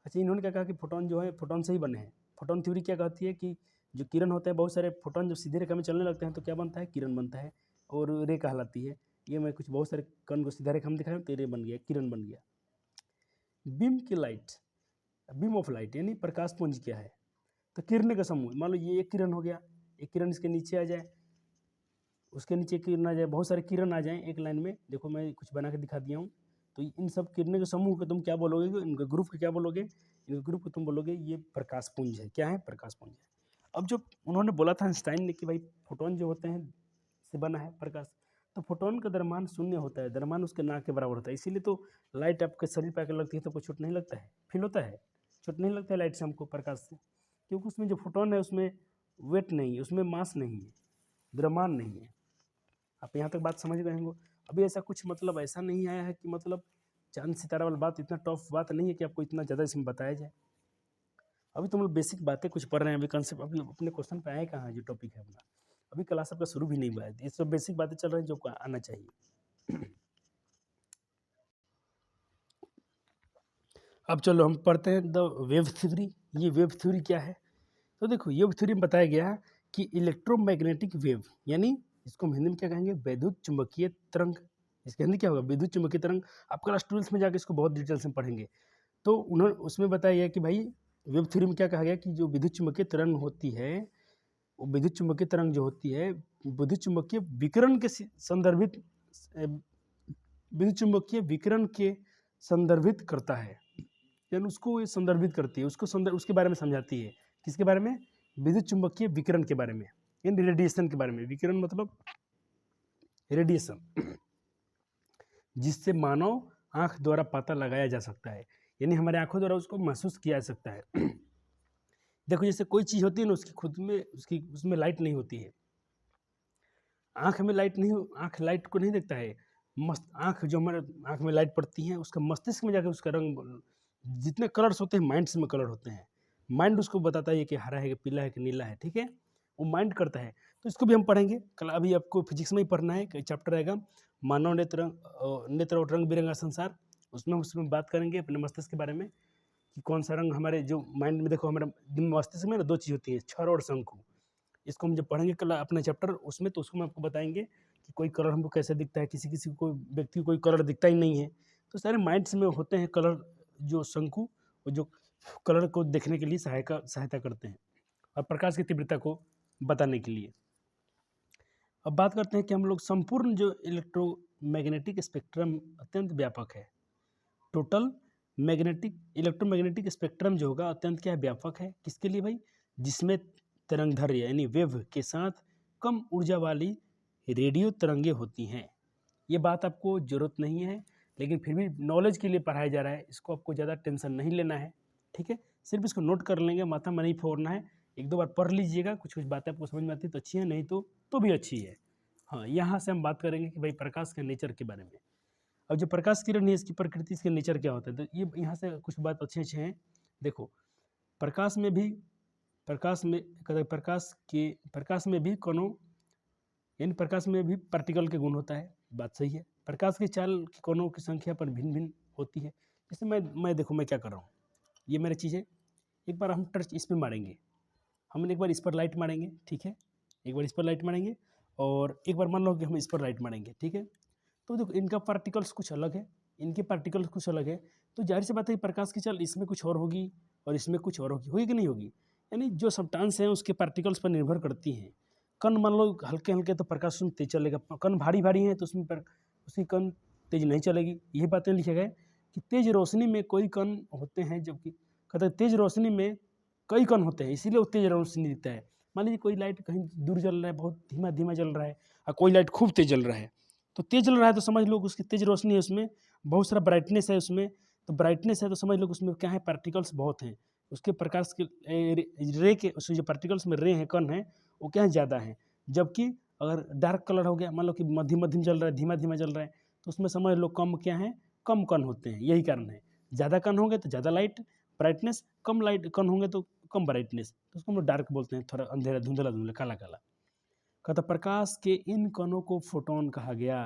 अच्छा इन्होंने क्या कहा कि फोटोन जो है फोटोन से ही बने हैं। फोटोन थ्योरी क्या कहती है कि जो किरण होते हैं, बहुत सारे फोटोन जब सीधी रेखा में चलने लगते हैं तो क्या बनता है, किरण बनता है और रे कहलाती है। ये मैं कुछ बहुत सारे कण को सीधा रेखा में दिखाया तो रे बन गया, किरण बन गया। बीम की लाइट, बीम ऑफ लाइट यानी प्रकाश पुंज क्या है, तो किरण का समूह। मान लो ये एक किरण हो गया, एक किरण इसके नीचे आ जाए, उसके नीचे किरण आ जाए, बहुत सारे किरण आ जाएं एक लाइन में, देखो मैं कुछ बना के दिखा दिया हूँ। तो इन सब किरणों के समूह को तुम क्या बोलोगे, इनके ग्रुप को क्या बोलोगे, इनके ग्रुप को तुम बोलोगे ये प्रकाश पुंज है। क्या है, प्रकाश पुंज है। अब जो उन्होंने बोला था आइंस्टाइन ने कि भाई फोटोन जो होते हैं से बना है प्रकाश, तो फोटोन का द्रव्यमान शून्य होता है, द्रव्यमान उसके ना के बराबर होता है। इसीलिए तो लाइट आपके शरीर पर आकर लगती है तो कोई चोट नहीं लगता है, फील होता है, चोट नहीं लगता है लाइट से हमको, प्रकाश से, क्योंकि उसमें जो फोटोन है उसमें वेट नहीं है, उसमें मास नहीं है, द्रव्यमान नहीं है। आप यहाँ तक बात समझ गए होंगे। अभी ऐसा कुछ मतलब ऐसा नहीं आया है कि मतलब चांद सितारा वाला बात इतना टफ बात नहीं है कि आपको इतना ज़्यादा इसमें बताया जाए। अभी तुम लोग बेसिक बातें कुछ पढ़ रहे हैं, अभी कंसेप्ट अभी अपने क्वेश्चन पे आए कहाँ, जो टॉपिक है अपना, अभी क्लास आपका शुरू भी नहीं हुआ है। ये सब बेसिक बातें चल रही हैं जो आना चाहिए। अब चलो हम पढ़ते हैं द वेव थ्योरी। ये वेव थ्योरी क्या है, तो देखो वेव थ्योरी में बताया गया है कि इलेक्ट्रोमैग्नेटिक वेव, यानी इसको हम हिंदी में क्या कहेंगे, वैद्युत चुंबकीय तरंग। इसके हिंदी क्या होगा, विद्युत चुंबकीय तरंग। आप क्लास 12 में जाकर इसको बहुत डिटेल से पढ़ेंगे। तो उन्होंने उसमें बताया गया कि भाई वेव थ्योरी में क्या कहा गया कि जो विद्युत चुंबकीय तरंग होती है, वो विद्युत चुंबकीय तरंग जो होती है विद्युत चुंबकीय विकिरण के संदर्भित, विद्युत चुंबकीय विकिरण के संदर्भित करता है, यानी उसको ये संदर्भित करती है, उसको उसके बारे में समझाती है। किसके बारे में, विद्युत चुंबकीय विकिरण के बारे में, यानी रेडिएशन के बारे में। विकिरण मतलब रेडिएशन, जिससे मानव आंख द्वारा पता लगाया जा सकता है, यानी हमारे आंखों द्वारा उसको महसूस किया जा सकता है। देखो जैसे कोई चीज़ होती है ना, उसकी खुद में उसकी उसमें लाइट नहीं होती है, आंख में लाइट नहीं, आंख लाइट को नहीं देखता है, मस्त आंख जो हमारे आंख में लाइट पड़ती है उसका मस्तिष्क में जाकर उसका रंग, जितने कलर्स होते हैं माइंड्स में कलर होते हैं, माइंड उसको बताता है कि हरा है कि पीला है कि नीला है, ठीक है, वो माइंड करता है। तो इसको भी हम पढ़ेंगे कल। अभी आपको फिजिक्स में ही पढ़ना है, चैप्टर रहेगा मानव नेत्र, नेत्र और रंग बिरंगा संसार। उसमें बात करेंगे अपने मस्तिष्क के बारे में कि कौन सा रंग हमारे जो माइंड में, देखो हमारे मस्तिष्क में ना दो चीज़ होती है, क्षर और शंकु। इसको हम जब पढ़ेंगे कल अपना चैप्टर उसमें, तो उसको हम आपको बताएंगे कि कोई कलर हमको कैसे दिखता है, किसी किसी को व्यक्ति को कोई कलर दिखता ही नहीं है। तो सारे माइंड्स में होते हैं कलर, जो शंकु, और जो कलर को देखने के लिए सहायता करते हैं और प्रकाश की तीव्रता को बताने के लिए। अब बात करते हैं कि हम लोग संपूर्ण जो इलेक्ट्रोमैग्नेटिक स्पेक्ट्रम अत्यंत व्यापक है। टोटल मैग्नेटिक इलेक्ट्रोमैग्नेटिक स्पेक्ट्रम जो होगा अत्यंत क्या है, व्यापक है। किसके लिए भाई, जिसमें तरंगधर्य यानी वेव के साथ कम ऊर्जा वाली रेडियो तरंगे होती हैं। ये बात आपको ज़रूरत नहीं है, लेकिन फिर भी नॉलेज के लिए पढ़ाया जा रहा है, इसको आपको ज़्यादा टेंशन नहीं लेना है, ठीक है। सिर्फ इसको नोट कर लेंगे, माथा में नहीं फोड़ना है। एक दो बार पढ़ लीजिएगा, कुछ कुछ बातें आपको समझ में आती तो अच्छी है, नहीं तो भी अच्छी है। हाँ, यहाँ से हम बात करेंगे कि भाई प्रकाश के नेचर के बारे में। अब जो प्रकाश किरण है इसकी प्रकृति, इसके नेचर क्या होता है, तो ये यहाँ से कुछ बात अच्छे अच्छे हैं। देखो प्रकाश में भी, प्रकाश में भी कणों, यानी प्रकाश में भी पार्टिकल के गुण होता है, बात सही है। प्रकाश की चाल की कोणों की संख्या पर भिन्न भिन्न होती है। जैसे मैं देखो मैं क्या कर रहा हूँ, ये मेरी चीज़ है, एक बार हम टर्च इस पर मारेंगे, हम एक बार इस पर लाइट मारेंगे, ठीक है, एक बार इस पर लाइट मारेंगे और एक बार मान लो कि हम इस पर लाइट मारेंगे, ठीक है। तो देखो इनका पार्टिकल्स कुछ अलग है, इनके पार्टिकल्स कुछ अलग है, तो जाहिर सी बात है प्रकाश की चाल इसमें कुछ और होगी और इसमें कुछ और होगी कि नहीं होगी। यानी जो सब्सटेंस हैं उसके पार्टिकल्स पर निर्भर करती हैं। कण मान लो हल्के हल्के तो प्रकाश उसमें तेज चलेगा, कण भारी भारी हैं तो उसमें उसकी कण तेज नहीं चलेगी। यही बातें लिखे गए कि तेज रोशनी में कोई कण होते हैं, जबकि कहते हैं तेज रोशनी में कई कण होते हैं, इसीलिए वो तेज रोशनी दिखता है। मान लीजिए कोई लाइट कहीं दूर जल रहा है, बहुत धीमा धीमा जल रहा है, और कोई लाइट खूब तेज जल रहा है, तो तेज जल रहा है तो समझ लो उसकी तेज रोशनी है, उसमें बहुत सारा ब्राइटनेस है उसमें, तो ब्राइटनेस है तो समझ लो उसमें क्या है, पार्टिकल्स बहुत हैं, उसके प्रकाश के रे के उसके जो पार्टिकल्स में रे हैं, कण हैं, वो क्या है, ज़्यादा हैं। जबकि अगर डार्क कलर हो गया, मान लो कि मध्यम मध्यम जल रहा है, धीमा धीमा जल रहा है, तो उसमें समझ लो कम क्या है, कम कण होते हैं। यही कारण है, ज़्यादा कण होंगे तो ज़्यादा लाइट ब्राइटनेस, कम लाइट कण होंगे तो कम ब्राइटनेस, तो उसको हम लोग डार्क बोलते हैं, थोड़ा अंधेरा धुंधला धुंधला काला काला। कहता प्रकाश के इन कणों को फोटोन कहा गया।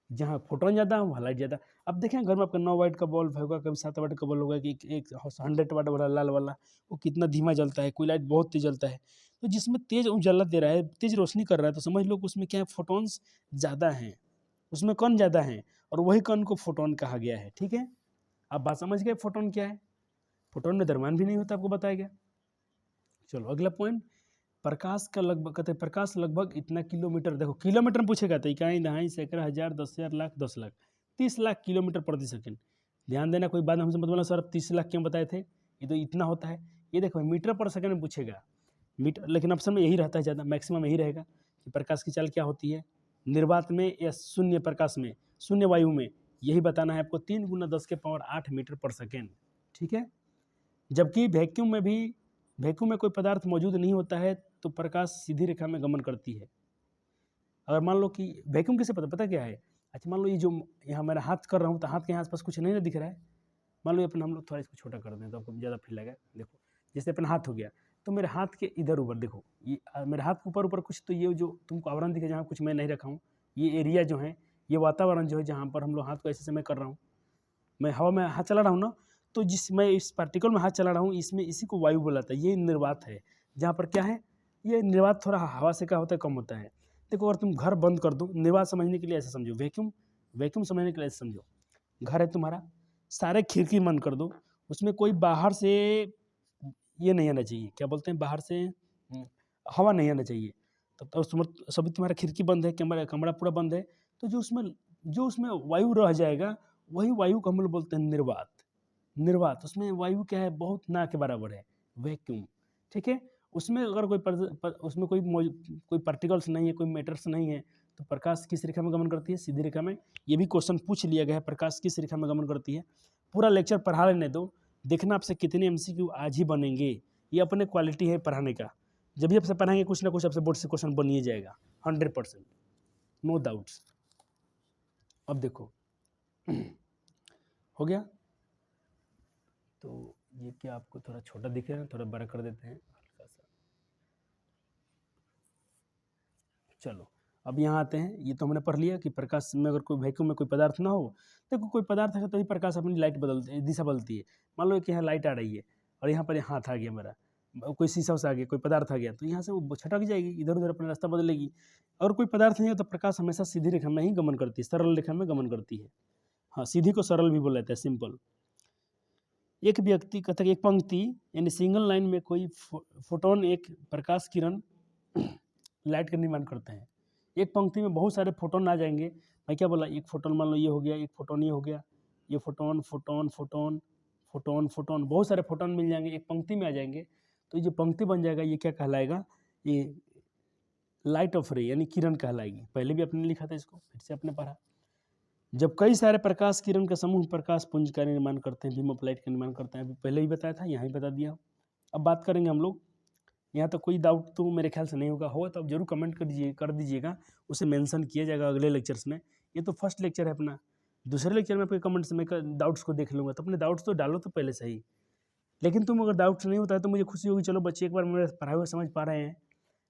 जहाँ फोटोन ज़्यादा वहाँ लाइट ज़्यादा। अब देखें घर में आपका 9 वाट का बल्ब होगा, कभी 7 वाट का बल्ब होगा, कि एक 100 वाट वाला लाल वाला वो कितना धीमा जलता है, कोई लाइट बहुत तेज जलता है। तो जिसमें तेज उजाला दे रहा है, तेज रोशनी कर रहा है, तो समझ लो कि उसमें क्या है, फोटॉन्स ज़्यादा हैं, उसमें कण ज़्यादा हैं, और वही कण को फोटोन कहा गया है। ठीक है, आप बात समझ गए फोटोन क्या है। फोटोन में द्रव्यमान भी नहीं होता, आपको बताया गया। चलो अगला पॉइंट, प्रकाश का लगभग, कहते हैं प्रकाश लगभग इतना किलोमीटर, देखो किलोमीटर में पूछेगा तो इकाई, दहाई, सैकड़ा, हज़ार, 10,000, लाख, 10 लाख, 30 लाख किलोमीटर प्रति सेकंड। ध्यान देना, कोई बात हमसे मत बोलना सर 30 लाख क्यों बताए थे, ये तो इतना होता है। ये देखो मीटर पर सेकंड में पूछेगा, मीटर, लेकिन ऑप्शन में यही रहता है ज़्यादा, मैक्सिमम यही रहेगा कि प्रकाश की चाल क्या होती है निर्वात में या शून्य प्रकाश में, शून्य वायु में, यही बताना है आपको। 3 × 10⁸ मीटर पर सेकेंड। ठीक है, जबकि वैक्यूम में कोई पदार्थ मौजूद नहीं होता है तो प्रकाश सीधी रेखा में गमन करती है। अगर मान लो कि वैक्यूम किसे पता क्या है, अच्छा मान लो ये जो यहाँ मेरा हाथ कर रहा हूँ, तो हाथ के यहाँ आसपास कुछ नहीं ना दिख रहा है। मान लो अपन हम लोग थोड़ा इसको छोटा कर दें तो आपको ज़्यादा फील लगेगा। देखो जैसे अपना हाथ हो गया, तो मेरे हाथ के इधर ऊपर देखो, ये मेरे हाथ के ऊपर कुछ, तो ये जो तुमको आवरण दिखे जहाँ कुछ मैं नहीं रखा हूँ, ये एरिया जो है, ये वातावरण जो है जहाँ पर हम लोग हाथ को ऐसे मैं कर रहा हूँ, मैं हवा में हाथ चला रहा हूँ ना, तो जिस मैं इस पार्टिकल में हाथ चला रहा हूँ, इसमें इसी को वायु बोलाता है। ये निर्वात है, जहाँ पर क्या है, ये निर्वात थोड़ा हवा से क्या होता है, कम होता है। देखो अगर तुम घर बंद कर दो, निर्वात समझने के लिए ऐसा समझो, वैक्यूम समझने के लिए ऐसा समझो, घर है तुम्हारा, सारे खिड़की बंद कर दो, उसमें कोई बाहर से ये नहीं आना चाहिए, क्या बोलते हैं, बाहर से हवा नहीं आना चाहिए। तब तो सभी तुम्हारा खिड़की बंद है, कमरा पूरा बंद है, तो जो उसमें वायु रह जाएगा, वही वायु को हम लोग बोलते हैं निर्वात। उसमें वायु क्या है, बहुत ना के बराबर है, वैक्यूम। ठीक है, उसमें अगर उसमें कोई पार्टिकल्स नहीं है, कोई मैटर्स नहीं है, तो प्रकाश किस रेखा में गमन करती है, सीधी रेखा में। ये भी क्वेश्चन पूछ लिया गया है, प्रकाश किस रेखा में गमन करती है। पूरा लेक्चर पढ़ा लेने दो, देखना आपसे कितने MCQ आज ही बनेंगे। ये अपने क्वालिटी है पढ़ाने का, जब भी आपसे पढ़ाएंगे कुछ ना कुछ आपसे बोर्ड से क्वेश्चन बन ही जाएगा, 100%, नो डाउट्स। अब देखो हो गया, तो ये क्या आपको थोड़ा छोटा दिख रहा है, थोड़ा बड़ा कर देते हैं हल्का सा। चलो अब यहाँ आते हैं, ये तो हमने पढ़ लिया कि प्रकाश में अगर कोई वैक्यूम में कोई पदार्थ ना हो, देखो कोई पदार्थ है तो ही प्रकाश अपनी लाइट दिशा बदलती है। मान लो कि यहाँ लाइट आ रही है और यहाँ पर हाथ आ गया मेरा, कोई शीशा से आ गया, कोई पदार्थ आ गया, तो यहाँ से वो छटक जाएगी, इधर उधर अपना रास्ता बदलेगी। और कोई पदार्थ नहीं है तो प्रकाश हमेशा सीधी रेखा में ही गमन करती है, सरल रेखा में गमन करती है। हाँ, सीधी को सरल भी बोला जाता है, सिंपल। एक व्यक्ति कहता है, एक पंक्ति यानी सिंगल लाइन में कोई फोटोन, एक प्रकाश किरण लाइट का निर्माण करते हैं। एक पंक्ति में बहुत सारे फोटोन आ जाएंगे। मैं क्या बोला, एक फोटोन मान लो ये हो गया, एक फोटोन ये हो गया, ये photon photon photon photon photon, बहुत सारे फोटोन मिल जाएंगे, एक पंक्ति में आ जाएंगे। तो ये जो पंक्ति बन जाएगा, ये क्या कहलाएगा, ये लाइट ऑफ रे यानी किरण कहलाएगी। पहले भी आपने लिखा था इसको, फिर से आपने पढ़ा। जब कई सारे प्रकाश किरण का समूह प्रकाश पुंज का निर्माण करते हैं, बीम ऑफ लाइट का निर्माण करते हैं, अभी पहले ही बताया था, यहाँ ही बता दिया। अब बात करेंगे हम लोग, यहाँ तो कोई डाउट तो मेरे ख्याल से नहीं होगा तो आप जरूर कमेंट कर दीजिएगा, उसे मेंशन किया जाएगा अगले लेक्चर्स में। ये तो फर्स्ट लेक्चर है अपना, दूसरे लेक्चर में आपके कमेंट्स में डाउट्स को देख लूँगा, तो अपने डाउट्स तो डालो तो पहले सही। लेकिन तुम अगर डाउट्स नहीं होता है तो मुझे खुशी होगी, चलो बच्चे एक बार मेरे पढ़ाई हुआ समझ पा रहे हैं।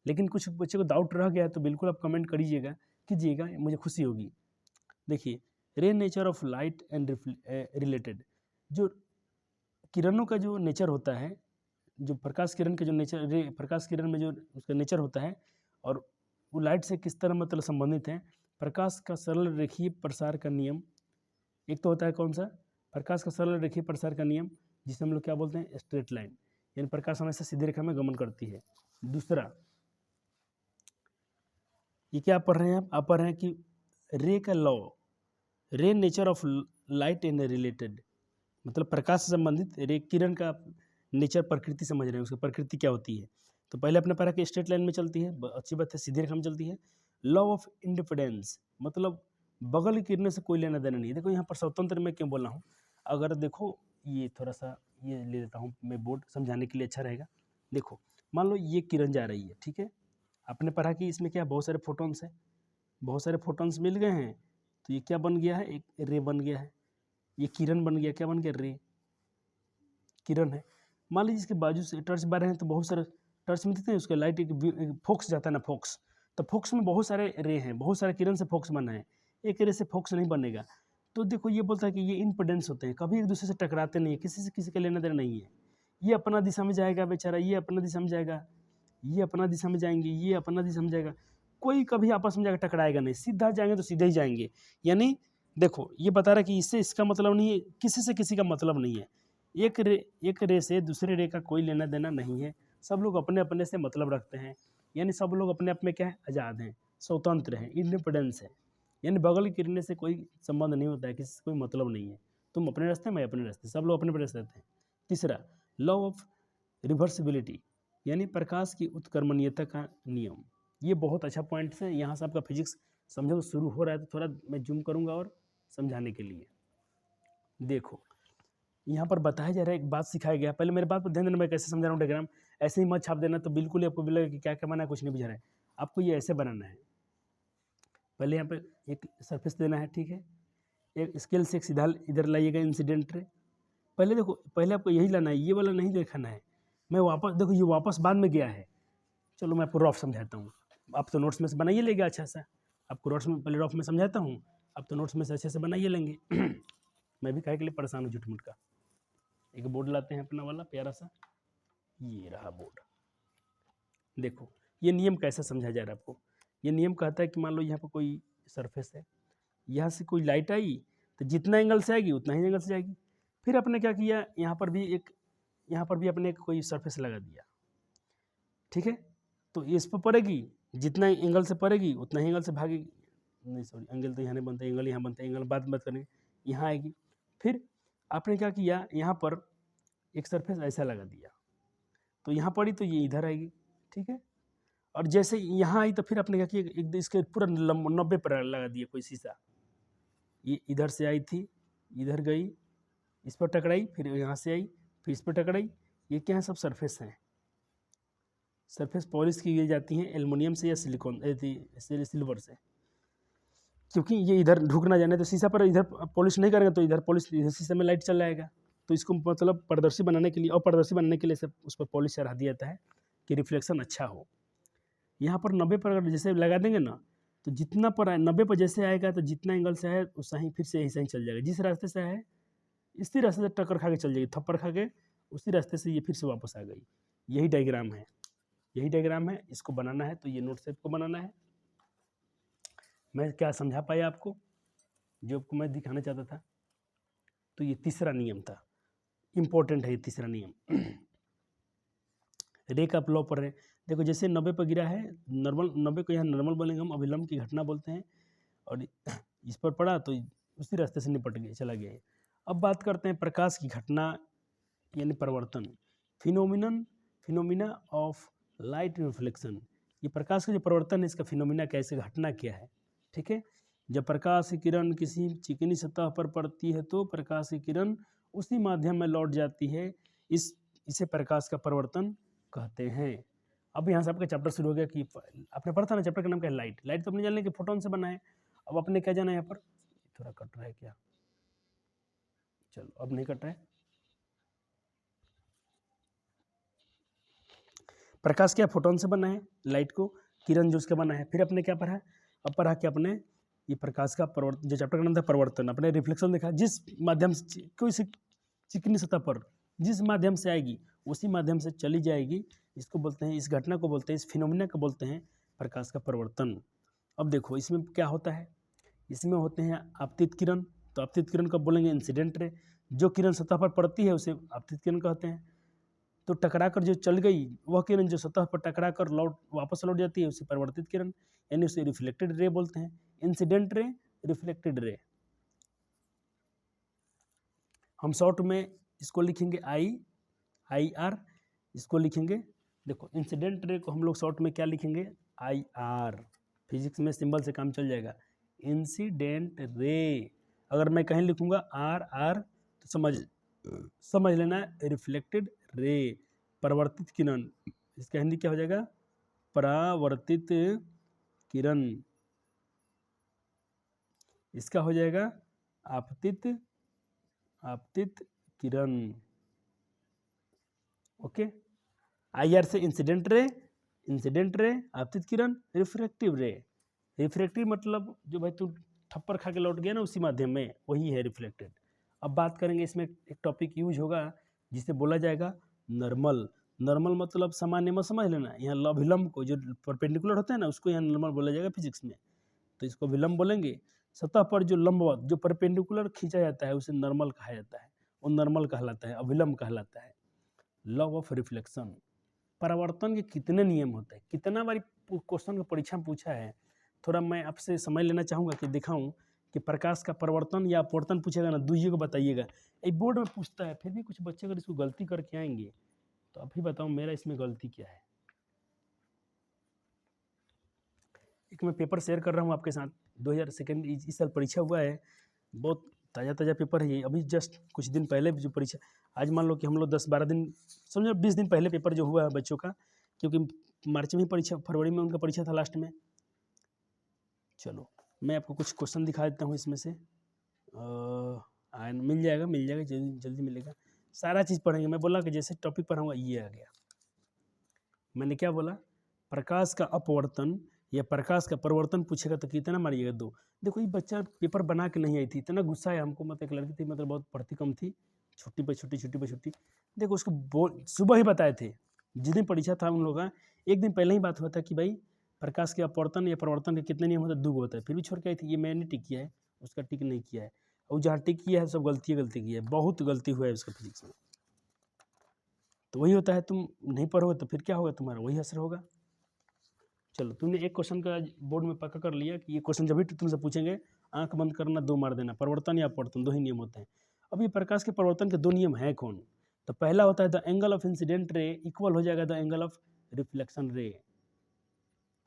लेकिन कुछ बच्चे को डाउट रह गया तो बिल्कुल आप कमेंट कीजिएगा, मुझे खुशी होगी। देखिए, रे nature of light and related, जो किरणों का जो नेचर होता है, जो प्रकाश किरण के जो नेचर, प्रकाश किरण में जो उसका नेचर होता है, और वो लाइट से किस तरह मतलब संबंधित है। प्रकाश का सरल रेखीय प्रसार का नियम, एक तो होता है कौन सा, प्रकाश का सरल रेखीय प्रसार का नियम, जिसे हम लोग क्या बोलते हैं, स्ट्रेट लाइन, यानी प्रकाश हमेशा सीधी रेखा में गमन करती है। दूसरा, ये क्या पढ़ रहे हैं आप पढ़ रहे हैं कि रे का लॉ, रे nature of light and related, मतलब प्रकाश से संबंधित रे किरण का नेचर, प्रकृति समझ रहे हैं, उसकी प्रकृति क्या होती है। तो पहले अपने पढ़ा कि स्ट्रेट लाइन में चलती है, अच्छी बात है, सीधी रेखा में चलती है। लॉ ऑफ इंडिपेंडेंस, मतलब बगल गिरने से कोई लेना देना नहीं। देखो यहाँ पर स्वतंत्र में क्यों बोला हूँ, अगर देखो ये थोड़ा सा ये ले लेता हूँ मैं बोर्ड, समझाने के लिए अच्छा रहेगा। देखो मान लो ये किरण जा रही है, ठीक है, आपने पढ़ा कि इसमें क्या बहुत सारे फोटोन्स हैं, बहुत सारे फोटोन्स मिल गए हैं, तो ये क्या बन गया है, एक रे बन गया है, ये किरण बन गया, क्या बन गया, रे, किरण है। मान लीजिए इसके बाजू से टर्च बार हैं, तो बहुत सारे टर्च मिलते हैं, उसका लाइट एक फोक्स जाता है ना, फोक्स, तो फोक्स में बहुत सारे रे हैं, बहुत सारे किरण से फोक्स बना है। एक रे से फोकस नहीं बनेगा। तो देखो ये बोलता है कि ये इम्पीडेंस होते हैं, कभी एक दूसरे से टकराते नहीं है, किसी से किसी का लेना देना नहीं है। ये अपना दिशा में जाएगा बेचारा, ये अपना दिशा में जाएगा, ये अपना दिशा में जाएंगे, ये अपना दिशा में जाएगा, कोई कभी आपस में जाकर टकराएगा नहीं, सीधा जाएंगे तो सीधे ही जाएंगे। यानी देखो ये बता रहा है कि इससे इसका मतलब नहीं है, किसी से किसी का मतलब नहीं है, एक रे से दूसरे रे का कोई लेना देना नहीं है, सब लोग अपने अपने से मतलब रखते हैं। यानी सब लोग अपने आप में क्या है, आज़ाद हैं, स्वतंत्र हैं, इंडिपेंडेंस है। यानी बगल गिरने से कोई संबंध नहीं होता है, किसी से कोई मतलब नहीं है, तुम अपने रास्ते मैं अपने रास्ते, सब लोग अपने अपने रास्ते रहते हैं। तीसरा, लॉ ऑफ रिवर्सिबिलिटी, यानी प्रकाश की उत्क्रमणीयता का नियम। ये बहुत अच्छा पॉइंट है, यहाँ से आपका फिजिक्स समझो शुरू हो रहा है, तो थोड़ा मैं जूम करूँगा और समझाने के लिए। देखो यहाँ पर बताया जा रहा है, एक बात सिखाया गया, पहले मेरे बात पर ध्यान देना, मैं कैसे समझा रहा हूँ डायग्राम, ऐसे ही मत छाप देना, तो बिल्कुल ही आपको भी लगेगा कि क्या क्या बनाना है, कुछ नहीं बुझा रहा है। आपको ये ऐसे बनाना है, पहले यहाँ पे एक सरफेस देना है, ठीक है, एक स्केल से एक सीधा इधर लाइएगा इंसिडेंट रे, पहले देखो, पहले आपको यही लाना है, ये वाला नहीं देखना है। मैं वापस देखो, ये वापस बाद में गया है, चलो मैं आपको रफ समझाता हूँ। आप तो नोट्स में से बनाइए लेगा अच्छा सा, आपको नोट्स में पहले रफ में समझाता हूँ, आप तो नोट्स में से अच्छे से बनाइए लेंगे। मैं भी काहे के लिए परेशान हूँ झूठ मूठ का। एक बोर्ड लाते हैं अपना वाला प्यारा सा, ये रहा बोर्ड। देखो ये नियम कैसे समझा जा रहा है आपको। ये नियम कहता है कि मान लो यहाँ पर कोई सरफेस है, यहाँ से कोई लाइट आई तो जितना एंगल से आएगी उतना ही एंगल से जाएगी। फिर आपने क्या किया, यहाँ पर भी अपने कोई सरफेस लगा दिया, ठीक है, तो इस पर पड़ेगी, जितना एंगल से पड़ेगी उतना ही एंगल से भागेगी, नहीं सॉरी एंगल तो यहाँ नहीं बनता, एंगल यहाँ बनता है, एंगल बाद में करेंगे, यहाँ आएगी। फिर आपने क्या किया, यहाँ पर एक सरफेस ऐसा लगा दिया, तो यहाँ पड़ी तो ये इधर आएगी, ठीक है, और जैसे यहाँ आई तो फिर आपने क्या किया, एक इसके पूरा 90 पर लगा दिया कोई शीशा, ये इधर से आई थी, इधर गई, इस पर टकराई, फिर यहाँ से आई, फिर इस पर टकराई, ये क्या है, सब सरफेस हैं। सरफेस पॉलिश की जाती हैं एल्युमिनियम से या सिलिकॉन सिल्वर से, क्योंकि ये इधर ढुक ना जाने, तो शीशा पर इधर पॉलिश नहीं करेंगे तो इधर पॉलिश, इधर शीशे में लाइट चल जाएगा, तो इसको मतलब पारदर्शी बनाने के लिए और पारदर्शी बनाने के लिए सब उस पर पॉलिश चढ़ा दिया जाता है कि रिफ्लेक्शन अच्छा हो। यहाँ पर 90 पर अगर जैसे लगा देंगे ना, तो जितना पर 90 पर जैसे आएगा तो जितना एंगल से है उसा ही फिर से ऐसा ही चल जाएगा, जिस रास्ते से है इसी रास्ते से टक्कर खा के चल जाएगी, थप्पड़ खा के उसी रास्ते से ये फिर से वापस आ गई। यही डायग्राम है, यही डायग्राम है, इसको बनाना है तो ये नोट सेप को बनाना है। मैं क्या समझा पाया आपको, जो आपको मैं दिखाना चाहता था। तो ये तीसरा नियम था, इम्पोर्टेंट है ये तीसरा नियम। रे का लॉ पर है, देखो जैसे 90 पर गिरा है, नॉर्मल 90 को यहाँ नॉर्मल बोलेंगे हम, अभिलंब की घटना बोलते हैं, और इस पर पड़ा तो उसी रास्ते से निपट गया, चला गया है। अब बात करते हैं प्रकाश की घटना यानी परिवर्तन, फिनोमिना ऑफ लाइट रिफ्लेक्शन। ये प्रकाश का जो परिवर्तन है, इसका फिनोमिना कैसे, घटना क्या है, ठीक है। जब प्रकाश की किरण किसी चिकनी सतह पर पड़ती है तो प्रकाश की किरण उसी माध्यम में लौट जाती है, इसे प्रकाश का परिवर्तन कहते हैं। अब यहाँ से आपका चैप्टर शुरू हो गया कि आपने पढ़ा था ना, चैप्टर का नाम क्या है, लाइट। लाइट तो अपने जान लें कि फोटोन से बना है। अब अपने क्या जाना है, यहाँ पर थोड़ा कट रहा है क्या, चलो अब नहीं कट रहा है। प्रकाश क्या फोटोन से बना है, लाइट को किरण जो उसका बना है। फिर अपने क्या पढ़ा, अब पढ़ा कि अपने ये प्रकाश का परिवर्तन, जो चैप्टर का नाम था परिवर्तन, अपने रिफ्लेक्शन देखा, जिस माध्यम से कोई चिकनी सतह पर जिस माध्यम से आएगी उसी माध्यम से चली जाएगी, इसको बोलते हैं, इस घटना को बोलते हैं, इस फिनोमिना को बोलते हैं प्रकाश का परिवर्तन। अब देखो इसमें क्या होता है, इसमें होते हैं आपतित किरण, तो आपतित किरण कब बोलेंगे, इंसिडेंट रे, जो किरण सतह पर पड़ती है उसे आपतित किरण कहते हैं। तो टकरा कर जो चल गई वह किरण जो सतह पर टकरा कर वापस लौट जाती है उसे परिवर्तित किरण यानी उसे रिफ्लेक्टेड रे बोलते हैं, इंसिडेंट रे, रिफ्लेक्टेड रे। हम शॉर्ट में इसको लिखेंगे IR, इसको लिखेंगे, देखो इंसिडेंट रे को हम लोग शॉर्ट में क्या लिखेंगे, IR। फिजिक्स में सिंबल से काम चल जाएगा, इंसिडेंट रे। अगर मैं कहीं लिखूंगा RR तो समझ लेना रिफ्लेक्टेड रे, परावर्तित किरण, इसका हिंदी क्या हो जाएगा, परावर्तित किरण, इसका हो जाएगा आपतित किरण। ओके, IR से इंसिडेंट रे, आपतित किरण, रिफ्रैक्टिव रे। रिफ्रैक्टिव मतलब जो भाई तुम थप्पड़ खा के लौट गया ना उसी माध्यम में, वही है रिफ्लेक्टेड। अब बात करेंगे, इसमें एक टॉपिक यूज होगा जिसे बोला जाएगा नॉर्मल। नॉर्मल मतलब सामान्य मत समझ लेना, यहाँ अभिलंब को जो परपेंडिकुलर होता है ना उसको यहाँ नॉर्मल बोला जाएगा फिजिक्स में। तो इसको अभिलंब बोलेंगे। सतह पर जो लंबवत जो परपेंडिकुलर खींचा जाता है उसे नॉर्मल कहा जाता है, वो नॉर्मल कहलाता है, अभिलंब कहलाता है। लॉ ऑफ रिफ्लेक्शन, परावर्तन के कितने नियम होते हैं, कितना बारी क्वेश्चन का परीक्षा में पूछा है। थोड़ा मैं आपसे समझ लेना चाहूँगा कि दिखाऊं कि प्रकाश का परावर्तन या अपवर्तन पूछेगा ना, दुइये को बताइएगा। ये बोर्ड में पूछता है, फिर भी कुछ बच्चे अगर इसको गलती करके आएंगे तो अभी बताओ मेरा इसमें गलती क्या है। एक मैं पेपर शेयर कर रहा हूँ आपके साथ, 2000 सेकेंड इस साल परीक्षा हुआ है, बहुत ताज़ा पेपर है ये, अभी जस्ट कुछ दिन पहले जो परीक्षा, आज मान लो कि हम लोग 10-12 दिन, समझो 20 दिन पहले पेपर जो हुआ है बच्चों का, क्योंकि मार्च में परीक्षा, फरवरी में उनका परीक्षा था लास्ट में। चलो मैं आपको कुछ क्वेश्चन दिखा देता हूँ इसमें से, मिल जाएगा जल्दी मिलेगा। सारा चीज़ पढ़ेंगे, मैं बोला कि जैसे टॉपिक पढ़ाऊँगा ये आ गया। मैंने क्या बोला, प्रकाश का अपवर्तन या प्रकाश का परिवर्तन पूछेगा तो कितना मारिएगा 2। देखो ये बच्चा पेपर बना के नहीं आई थी, इतना गुस्सा है हमको, मतलब एक लड़की थी, मतलब बहुत पढ़ती कम थी, छुट्टी पे छुट्टी। देखो उसको सुबह ही बताए थे, जिस दिन परीक्षा था उन लोगों का, एक दिन पहले ही बात हुआ था कि भाई प्रकाश के अपवर्तन या परिवर्तन के कितने नियम होते हैं, 2 होता है, फिर भी छोड़ के आई थी। ये मैंने टिक किया है, उसका टिक नहीं किया है, और जहाँ टिक किया है सब गलती की है, बहुत गलती हुआ है उसका फिजिक्स में। तो वही होता है, तुम नहीं पढ़ोगे तो फिर क्या होगा, तुम्हारा वही असर होगा। चलो तुमने एक क्वेश्चन का बोर्ड में पक्का कर लिया कि ये क्वेश्चन जब भी तुमसे पूछेंगे आंख बंद करना, 2 मार देना, परिवर्तन या अपवर्तन 2 ही नियम होते हैं। अब ये प्रकाश के परिवर्तन के 2 नियम हैं कौन, तो पहला होता है the angle of incident ray equal हो जाएगा द एंगल ऑफ रिफ्लेक्शन रे,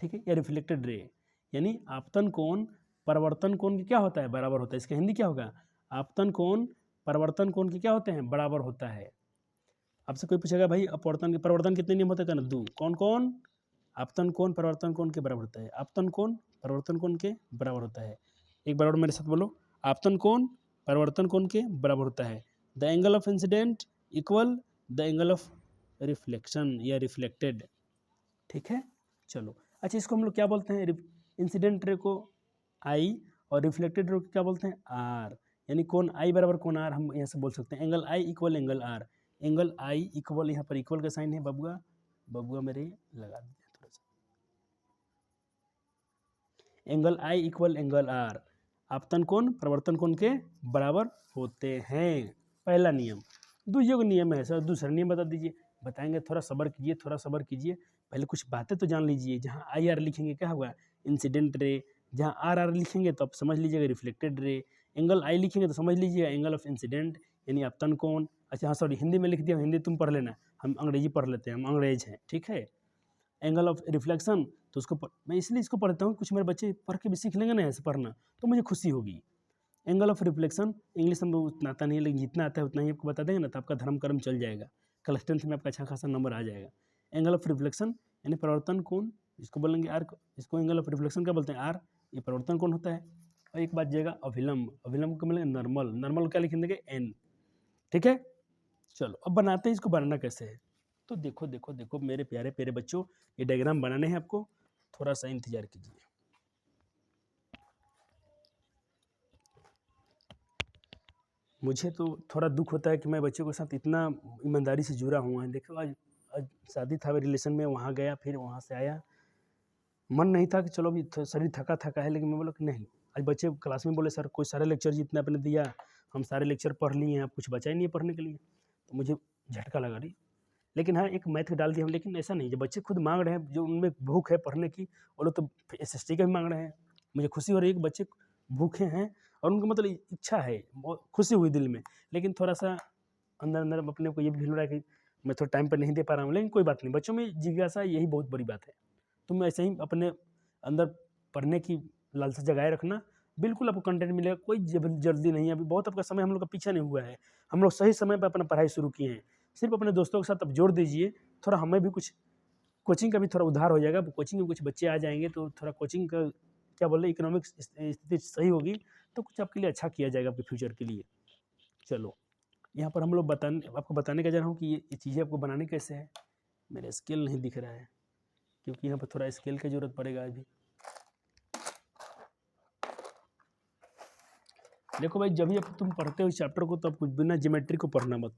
ठीक है, या रिफ्लेक्टेड रे, यानी आपतन कोण परिवर्तन कोण के क्या होता है, बराबर होता है। इसका हिंदी क्या होगा, आपतन कोण परिवर्तन कोण के क्या होते हैं, बराबर होता है। आपसे कोई पूछेगा भाई अपवर्तन के परिवर्तन कितने नियम होते हैं, कहना 2, कौन कौन, आपतन कोण परिवर्तन कोण के बराबर होता है, आपतन कोण परिवर्तन कोण के बराबर होता है। एक बार और मेरे साथ बोलो, आपतन कोण परिवर्तन कोण के बराबर होता है। The angle of incident equal the angle of reflection या रिफ्लेक्टेड, ठीक है। चलो अच्छा, इसको हम लोग क्या बोलते हैं, इंसिडेंट रे को आई और रिफ्लेक्टेड रे को क्या बोलते हैं, आर, यानी कोण आई बराबर कोण आर, हम यहाँ से बोल सकते हैं angle i equal angle r. Angle i equal, यहाँ पर इक्वल का साइन है, बबुआ मेरे लगा देते हैं थोड़ा सा, angle i equal angle r, आपतन कोण परिवर्तन कोण के बराबर होते हैं, पहला नियम। दूसरे का नियम है सर, दूसरा नियम बता दीजिए, बताएंगे, थोड़ा सब्र कीजिए, पहले कुछ बातें तो जान लीजिए। जहाँ आई आर लिखेंगे क्या होगा, इंसिडेंट रे, जहाँ आर आर लिखेंगे तो आप समझ लीजिएगा रिफ्लेक्टेड रे, एंगल आई लिखेंगे तो समझ लीजिएगा एंगल ऑफ इंसिडेंट यानी आपतन कोण। अच्छा हाँ सॉरी, हिंदी में लिख दिया, हिंदी तुम पढ़ लेना, हम अंग्रेजी पढ़ लेते हैं, हम अंग्रेज हैं, ठीक है। एंगल ऑफ रिफ्लेक्शन, तो मैं इसलिए इसको पढ़ता हूँ, कुछ मेरे बच्चे पढ़ के भी सीख लेंगे ना ऐसे पढ़ना, तो मुझे खुशी होगी। एंगल ऑफ रिफ्लेक्शन, इंग्लिश में उतना आता नहीं है, लेकिन जितना आता है उतना ही आपको बता देंगे ना, तो आपका धर्म कर्म चल जाएगा, कल 10th में आपका अच्छा खासा नंबर आ जाएगा। एंगल ऑफ रिफ्लेक्शन यानी परिवर्तन कोण, इसको बोलेंगे आर, इसको एंगल ऑफ रिफ्लेक्शन क्या बोलते हैं, आर, ये परिवर्तन कोण होता है। और एक बात जाएगा अभिलंब को मिलेगा नॉर्मल क्या लिख देंगे, एन, ठीक है। चलो अब बनाते हैं, इसको बनाना कैसे है, तो देखो मेरे प्यारे बच्चों, ये डायग्राम बनाने हैं आपको, थोड़ा सा इंतजार कीजिए। मुझे तो थोड़ा दुख होता है कि मैं बच्चों के साथ इतना ईमानदारी से जुड़ा हुआ है। देखो आज शादी था रिलेशन में, वहाँ गया, फिर वहाँ से आया, मन नहीं था कि चलो अभी शरीर थका है, लेकिन मैं बोला कि नहीं, आज बच्चे क्लास में बोले सर कोई सारे लेक्चर जितना आपने दिया हम सारे लेक्चर पढ़ लिए हैं, अब कुछ बचा ही नहीं है पढ़ने के लिए, तो मुझे झटका लगा रही। लेकिन हाँ एक मैथ डाल दिया हम, लेकिन ऐसा नहीं, जब बच्चे खुद मांग रहे हैं, जो उनमें भूख है पढ़ने की, वो लोग तो SST का भी मांग रहे हैं, मुझे खुशी हो रही है कि बच्चे भूखे हैं और उनको मतलब इच्छा है, बहुत खुशी हुई दिल में। लेकिन थोड़ा सा अंदर अपने को ये भी फील हो रहा है कि मैं थोड़ा टाइम पर नहीं दे पा रहा हूँ, लेकिन कोई बात नहीं, बच्चों में जिज्ञासा यही बहुत बड़ी बात है। तुम ऐसे ही अपने अंदर पढ़ने की लालसा जगाए रखना, बिल्कुल आपको कंटेंट मिलेगा, कोई जल्दी नहीं है, अभी बहुत आपका समय हम लोग का पीछा नहीं हुआ है, हम लोग सही समय पर अपना पढ़ाई शुरू किए हैं। सिर्फ अपने दोस्तों के साथ अब जोड़ दीजिए, थोड़ा हमें भी कुछ कोचिंग का भी थोड़ा उधार हो जाएगा, कोचिंग में कुछ बच्चे आ जाएंगे तो थोड़ा कोचिंग का क्या बोल रहे, इकोनॉमिक स्थिति सही होगी तो कुछ आपके लिए अच्छा किया जाएगा आपके फ्यूचर के लिए। चलो यहाँ पर हम लोग आपको बताने का जा रहा हूँ कि ये चीज़ें आपको बनाने कैसे है। मेरा स्केल नहीं दिख रहा है, क्योंकि यहाँ पर थोड़ा स्केल की ज़रूरत पड़ेगा अभी। देखो भाई, जब भी अब तुम पढ़ते हो इस चैप्टर को तो कुछ बिना ज्योमेट्री को पढ़ना मत।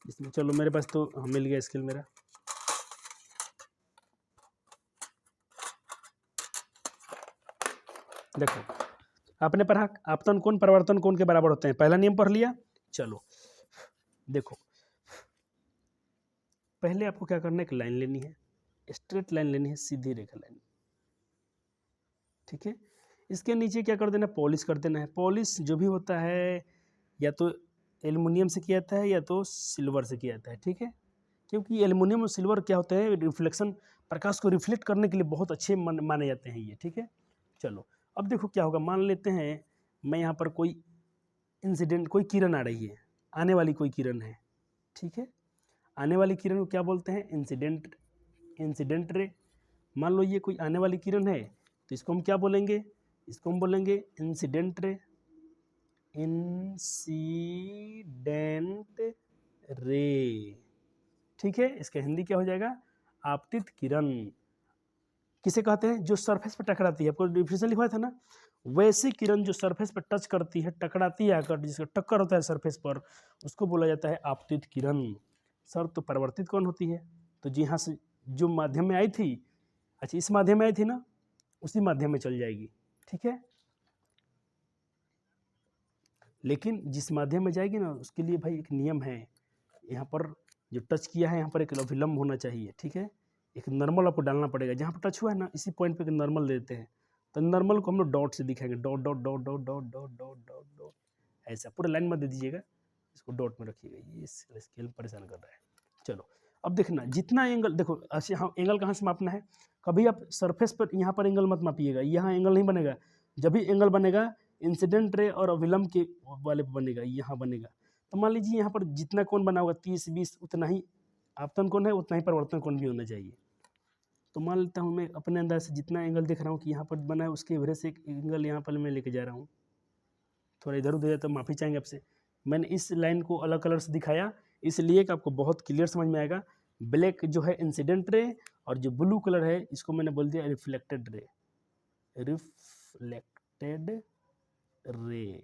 इसमें चलो मेरे पास तो मिल गया स्केल मेरा। देखो आपने पढ़ा आपतन कोण परिवर्तन कोण के बराबर होते हैं, पहला नियम पढ़ लिया। चलो देखो, पहले आपको क्या करना है, एक लाइन लेनी है, स्ट्रेट लाइन लेनी है, सीधी रेखा लाइन, ठीक है। इसके नीचे क्या कर देना, पॉलिश कर देना है। पॉलिश जो भी होता है या तो एल्युमिनियम से किया जाता है या तो सिल्वर से किया जाता है, ठीक है। क्योंकि एल्युमिनियम और सिल्वर क्या होते हैं, रिफ्लेक्शन, प्रकाश को रिफ्लेक्ट करने के लिए बहुत अच्छे माने जाते हैं ये, ठीक है। चलो अब देखो क्या होगा, मान लेते हैं मैं यहाँ पर कोई इंसिडेंट, कोई किरण आ रही है, आने वाली कोई किरण है, ठीक है। आने वाली किरण को क्या बोलते हैं, इंसिडेंट रे। मान लो ये कोई आने वाली किरण है तो इसको हम क्या बोलेंगे, इसको हम बोलेंगे इंसिडेंट रे, इंसिडेंट रे, ठीक है। इसका हिंदी क्या हो जाएगा, आपतित किरण। किसे कहते हैं, जो सरफेस पर टकराती है, आपको डिफिनेशन लिखवाया था ना, वैसी किरण जो सरफेस पर टच करती है, टकराती है आकर, जिसका टक्कर होता है सरफेस पर, उसको बोला जाता है आपतित किरण। सर तो परिवर्तित कौन होती है, तो जी यहाँ से जो माध्यम में आई थी, अच्छा इस माध्यम में आई थी ना, उसी माध्यम में चल जाएगी, ठीक है। लेकिन जिस माध्यम में जाएगी ना, उसके लिए भाई एक नियम है, यहाँ पर जो टच किया है यहाँ पर एक अभिलंब होना चाहिए, ठीक है। एक नॉर्मल आपको डालना पड़ेगा, जहाँ पर टच हुआ है ना इसी पॉइंट पे एक नॉर्मल देते हैं, तो नॉर्मल को हम लोग डॉट से दिखाएंगे, dot dot dot dot dot dot dot dot dot, ऐसा पूरा लाइन मत दे दीजिएगा, इसको डॉट में रखिएगा, ये स्केल परेशान कर रहा है। चलो अब देखना, जितना एंगल देखो, अच्छा हाँ, एंगल कहाँ से मापना है, कभी आप सरफेस पर यहाँ पर एंगल मत मापिएगा, यहाँ एंगल नहीं बनेगा। जब भी एंगल बनेगा इंसिडेंट रे और अविलंब के वाले पे बनेगा, यहाँ बनेगा। तो मान लीजिए यहाँ पर जितना कोण बना होगा 30 20, उतना ही आपतन कोण है, उतना ही परिवर्तन कोण भी होना चाहिए। तो मान लेता हूँ मैं अपने अंदाज से जितना एंगल देख रहा हूँ कि यहाँ पर बना है, उसके एवरेज से एक एंगल यहाँ पर मैं लेके जा रहा हूँ, थोड़ा इधर उधर तो माफ़ी चाहेंगे आपसे। मैंने इस लाइन को अलग कलर से दिखाया इसलिए कि आपको बहुत क्लियर समझ में आएगा। ब्लैक जो है इंसिडेंट रे और जो ब्लू कलर है इसको मैंने बोल दिया reflected ray, reflected ray.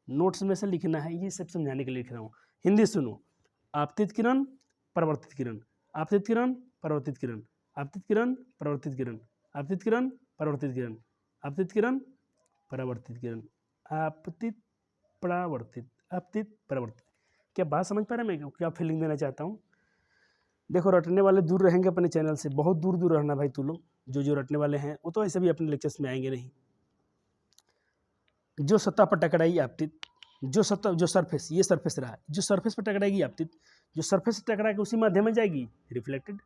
Notes में से लिखना है, ये सब समझाने के लिए लिख रहा हूँ। हिंदी सुनो, आपतित किरण, परावर्तित किरण, आपतित किरण, परावर्तित किरण, आपतित किरण, परावर्तित किरण, आपतित किरण, परावर्तित किरण, आपतित किरण, परावर्तित किरण, आपतित परावर्तित, आपतित परावर्तित। क्या बात समझ पा रहे हैं मैं क्या फीलिंग देना चाहता हूँ। देखो रटने वाले दूर रहेंगे अपने चैनल से, बहुत दूर दूर रहना भाई। तू लोग जो रटने वाले हैं वो तो ऐसे भी अपने लेक्चर्स में आएंगे नहीं। जो सतह पर टकराई आपतित, जो सतह, जो सरफेस, ये सरफेस रहा, जो सरफेस पर टकराएगी आपतित, जो सरफेस से टकरा के उसी माध्यम में जाएगी reflected,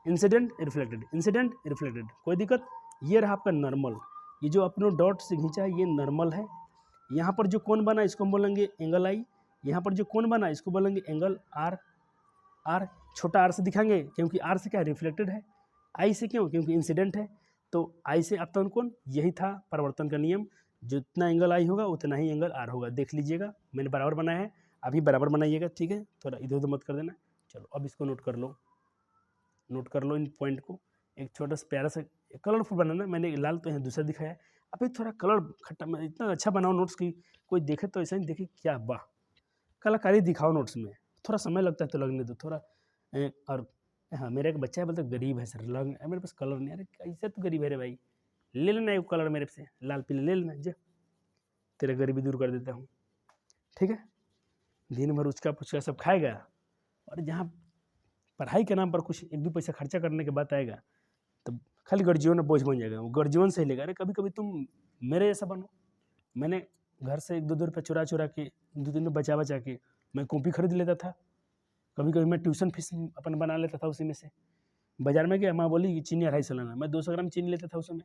incident reflected, incident reflected. कोई दिक्कत। ये रहा आपका नॉर्मल, ये जो अपने डॉट से खींचा है ये नॉर्मल है। यहाँ पर जो कोण बना इसको हम बोलेंगे एंगल आई, यहाँ पर जो कोण बना इसको बोलेंगे एंगल आर। आर छोटा आर से दिखाएंगे क्योंकि आर से क्या रिफ्लेक्टेड है, आई से क्यों, क्योंकि इंसिडेंट है। तो आई से आपतन कोण, यही था परिवर्तन का नियम, जितना एंगल आई होगा उतना ही एंगल आर होगा। देख लीजिएगा मैंने बराबर बनाया है, अभी बराबर बनाइएगा, ठीक है। थोड़ा इधर उधर मत कर देना। चलो अब इसको नोट कर लो, नोट कर लो इन पॉइंट को। एक छोटा सा प्यारा सा कलरफुल बनाना, मैंने लाल तो यहाँ दूसरा दिखाया है, अभी थोड़ा कलर खट्टा, इतना अच्छा बनाओ नोट्स की कोई देखे तो ऐसा नहीं देखे क्या वाह कलाकारी दिखाओ नोट्स में। थोड़ा समय लगता है तो लगने दो थोड़ा। और हाँ, मेरा एक बच्चा है बोलता गरीब है सर, लग मेरे पास कलर नहीं। अरे कैसे तू गरीब है रे भाई, ले लेना एक कलर मेरे से, लाल पीला ले लेना, जा तेरा गरीबी दूर कर देता हूँ, ठीक है। दिन भर उचका पुचका सब खाएगा और जहाँ पढ़ाई के नाम पर कुछ एक दो पैसा खर्चा करने के बाद आएगा तब खाली गर्जियों में बोझ बन जाएगा, वो गर्जियों से ही लेगा। अरे कभी कभी तुम मेरे जैसा बनो। मैंने घर से 1-2 रुपये चुरा चुरा के 2-3 बचा बचा के मैं कॉपी खरीद लेता था। कभी कभी मैं ट्यूशन फीस अपन बना लेता था उसी में से। बाजार में गया, माँ बोली कि चीनी 250 लाना, मैं 200 ग्राम चीनी लेता था उस समय।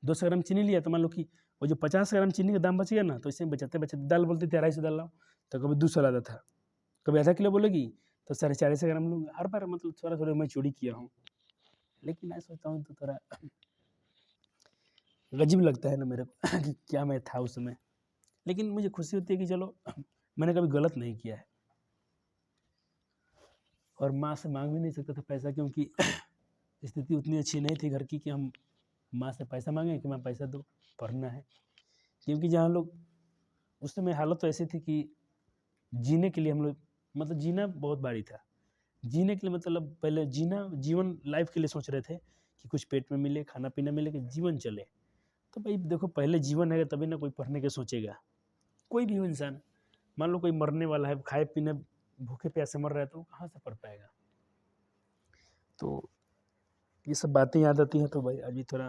200 ग्राम चीनी लिया तो मान लो कि वो जो 50 ग्राम चीनी का दाम बच गया ना, तो इससे बचाते बचाते दाल बोलते थे 250 दाल लाओ, तो कभी 200 लाता था, कभी आधा किलो बोलेगी तो 450 ग्राम लूँगा। हर बार मतलब थोड़ा थोड़ा मैं चोरी किया हूँ, लेकिन मैं सोचता हूँ तो थोड़ा अजीब लगता है ना मेरे को कि क्या मैं था उस समय। लेकिन मुझे खुशी होती है कि चलो मैंने कभी गलत नहीं किया है। और माँ से मांग भी नहीं सकता था पैसा, क्योंकि स्थिति उतनी अच्छी नहीं थी घर की कि हम माँ से पैसा मांगें कि माँ पैसा दो, पढ़ना है। क्योंकि जहाँ लोग उस समय हालत तो ऐसी थी कि जीने के लिए हम लोग मतलब जीना बहुत भारी था। जीने के लिए मतलब पहले जीवन लाइफ के लिए सोच रहे थे कि कुछ पेट में मिले, खाना पीना मिले, कि जीवन चले। तो भाई देखो, पहले जीवन है तभी ना कोई पढ़ने के सोचेगा। कोई भी हो इंसान, मान लो कोई मरने वाला है, खाए पीने भूखे प्यासे मर रहा है, तो कहाँ से पढ़ पाएगा। तो ये सब बातें याद आती हैं तो भाई अभी थोड़ा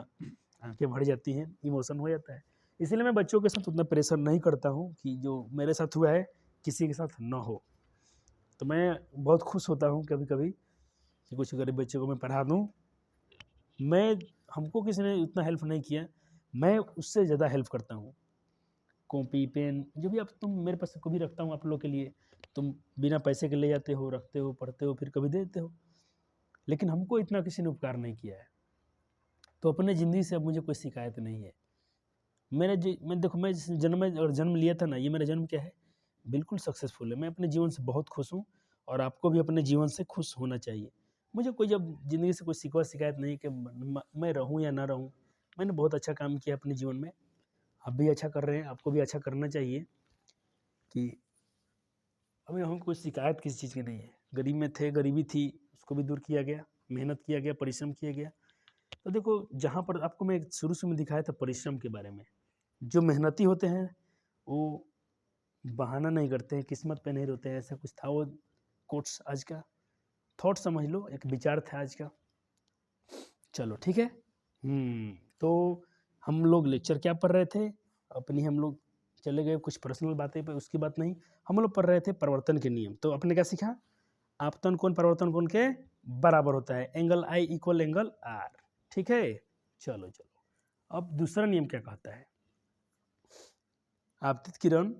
आंखें भर जाती हैं, इमोशन हो जाता है। इसीलिए मैं बच्चों के साथ उतना प्रेशर नहीं करता हूँ कि जो मेरे साथ हुआ है किसी के साथ ना हो। तो मैं बहुत खुश होता हूँ कभी कभी कि कुछ गरीब बच्चों को मैं पढ़ा दूँ। हमको किसी ने उतना हेल्प नहीं किया, मैं उससे ज़्यादा हेल्प करता हूँ। कॉपी पेन जो भी तुम मेरे पास कभी रखता हूँ आप लोग के लिए, तुम बिना पैसे के ले जाते हो, रखते हो, पढ़ते हो, फिर कभी दे देते हो। लेकिन हमको इतना किसी ने उपकार नहीं किया है, तो अपने ज़िंदगी से अब मुझे कोई शिकायत नहीं है। मैं देखो, मैं जिस जन्म लिया था ना, ये मेरा जन्म क्या है, बिल्कुल सक्सेसफुल है। मैं अपने जीवन से बहुत खुश हूँ और आपको भी अपने जीवन से खुश होना चाहिए। मुझे कोई जब ज़िंदगी से कोई शिकायत नहीं कि मैं रहूँ या ना रहूँ। मैंने बहुत अच्छा काम किया अपने जीवन में, आप भी अच्छा कर रहे हैं, आपको भी अच्छा करना चाहिए। कि हमें कोई शिकायत किसी चीज़ की नहीं है। गरीब में थे, गरीबी थी, उसको भी दूर किया गया, मेहनत किया गया, परिश्रम किया गया। तो देखो, जहाँ पर आपको मैं शुरू से में दिखाया था परिश्रम के बारे में, जो मेहनती होते हैं वो बहाना नहीं करते हैं, किस्मत पे नहीं रोते हैं, ऐसा कुछ था वो कोट्स आज का थॉट समझ लो, एक विचार था आज का। चलो ठीक है। तो हम लोग लेक्चर क्या पढ़ रहे थे, अपनी हम लोग चले गए कुछ पर्सनल बातें पे, उसकी बात नहीं। हम लोग पढ़ रहे थे परिवर्तन के नियम। तो अपने क्या सीखा, आपतन कोण परिवर्तन कोण के बराबर होता है, angle i equal angle r. ठीक है, चलो चलो। अब दूसरा नियम क्या कहता है, आपतित किरण,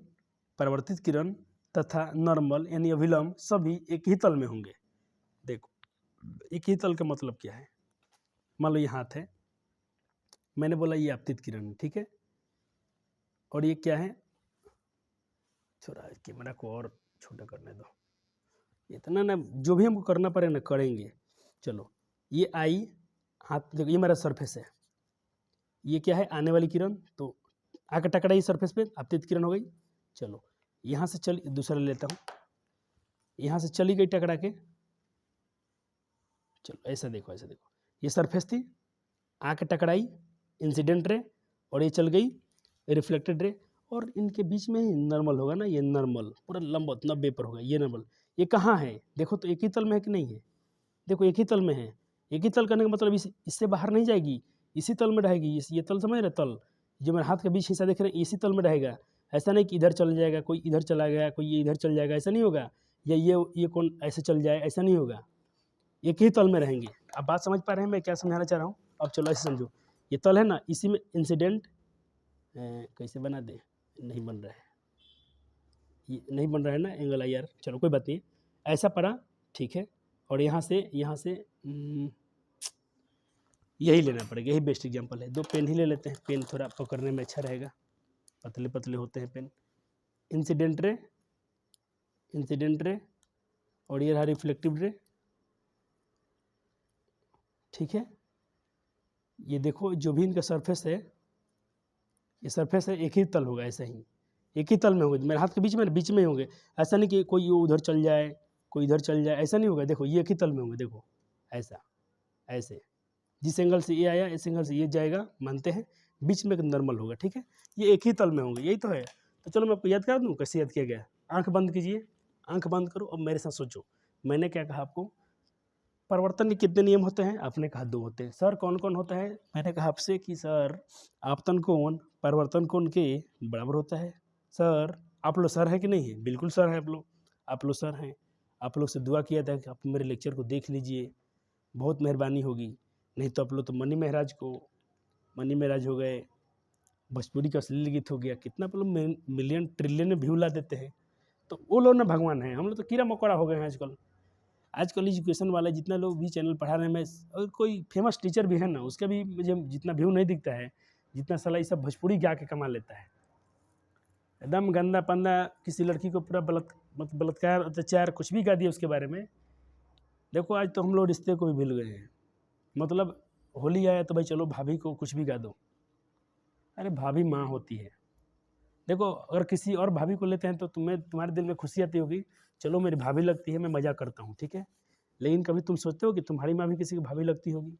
परिवर्तित किरण तथा नॉर्मल यानी अभिलंब सभी एक ही तल में होंगे। देखो, एक ही तल का मतलब क्या है, मान लो ये हाथ है, मैंने बोला ये आपतित किरण, ठीक है, और ये क्या है, छोड़ा कैमरा को और छोटा करने दो, इतना ना जो भी हमको करना पड़े ना करेंगे। चलो, ये आई हाथ, देखो ये मेरा सरफेस है, ये क्या है आने वाली किरण, तो आकर टकराई सरफेस पे, आपतित किरण हो गई। चलो यहाँ से चल, दूसरा ले लेता हूँ, यहाँ से चली गई टकरा के। चलो ऐसा देखो, ऐसा देखो, ये सरफेस थी, आके टकराई इंसिडेंट रे, और ये चल गई रिफ्लेक्टेड रे, और इनके बीच में ही नॉर्मल होगा ना, ये नॉर्मल पूरा लंबवत 90 पर होगा, ये नॉर्मल। ये कहाँ है देखो तो, एक ही तल में है कि नहीं है, देखो एक ही तल में है। एक ही तल करने का मतलब इससे बाहर नहीं जाएगी, इसी तल में रहेगी। ये तल समझ रहे, तल जो मेरे हाथ के बीच हिस्सा देख रहे हैं इसी तल में रहेगा। ऐसा नहीं कि इधर चल जाएगा, कोई इधर चला गया, कोई ये इधर चल जाएगा, ऐसा नहीं होगा, या ये कौन ऐसे चल जाए, ऐसा नहीं होगा, एक ही तल में रहेंगे। आप बात समझ पा रहे हैं मैं क्या समझाना चाह रहा हूँ। अब चलो ऐसे समझो, ये तल है ना, इसी में इंसिडेंट कैसे बना दे, नहीं बन रहा है, ये नहीं बन रहा है ना एंगल आई आर, चलो कोई बात नहीं, ऐसा पड़ा, ठीक है। और यहाँ से यही लेना पड़ेगा, यही बेस्ट एग्जांपल है। दो पेन ही ले लेते हैं, पेन थोड़ा पकड़ने में अच्छा रहेगा, पतले पतले होते हैं पेन। इंसिडेंट रे और ये रहा रिफ्लेक्टिव रे, ठीक है। ये देखो जो भी इनका सरफेस है, ये सरफेस है, एक ही तल होगा, ऐसा ही एक ही तल में होगा, मेरे हाथ के बीच में ही होंगे। ऐसा नहीं कि कोई उधर चल जाए, कोई इधर चल जाए, ऐसा नहीं होगा। देखो ये एक ही तल में होंगे, देखो ऐसा, ऐसे जिस एंगल से ये आया इस एंगल से ये जाएगा, मानते हैं, बीच में एक नॉर्मल होगा, ठीक है। ये एक ही तल में होंगे, यही तो है। तो चलो मैं आपको याद करा दूँ कैसे याद किया गया। आंख बंद कीजिए, आंख बंद करो, अब मेरे साथ सोचो। मैंने क्या कहा आपको, परिवर्तन के कितने नियम होते हैं, आपने कहा 2 होते हैं। सर कौन कौन होता है, मैंने कहा आपसे कि सर आपतन कोण परिवर्तन कोण के बराबर होता है। सर आप लोग सर है कि नहीं है, बिल्कुल सर है आप लोग सर हैं। आप लोग से दुआ किया था कि आप मेरे लेक्चर को देख लीजिए, बहुत मेहरबानी होगी। नहीं तो आप लोग तो मनी महराज हो गए, भोजपुरी का अश्लील गीत हो गया, कितना आप लोग मिलियन ट्रिलियन में व्यू ला देते हैं। तो वो लोग ना भगवान हैं, हम लोग तो कीड़ा मकोड़ा हो गए हैं आजकल एजुकेशन वाले जितना लोग भी चैनल पढ़ा रहे हैं। मैं अगर कोई फेमस टीचर भी है ना, उसका भी मुझे जितना व्यू नहीं दिखता है, जितना साला ये सब भोजपुरी गा के कमा लेता है। एकदम गंदा पंदा, किसी लड़की को पूरा बलात्कार अत्याचार कुछ भी गा दिया उसके बारे में। देखो आज तो हम लोग रिश्ते को भी भूल गए हैं। मतलब होली आया तो भाई चलो भाभी को कुछ भी गा दो, अरे भाभी माँ होती है, देखो अगर किसी और भाभी को लेते हैं तो तुम्हारे दिल में खुशी आती होगी, चलो मेरी भाभी लगती है, मैं मज़ा करता हूँ, ठीक है। लेकिन कभी तुम सोचते हो कि तुम्हारी माँ भी किसी की भाभी लगती होगी?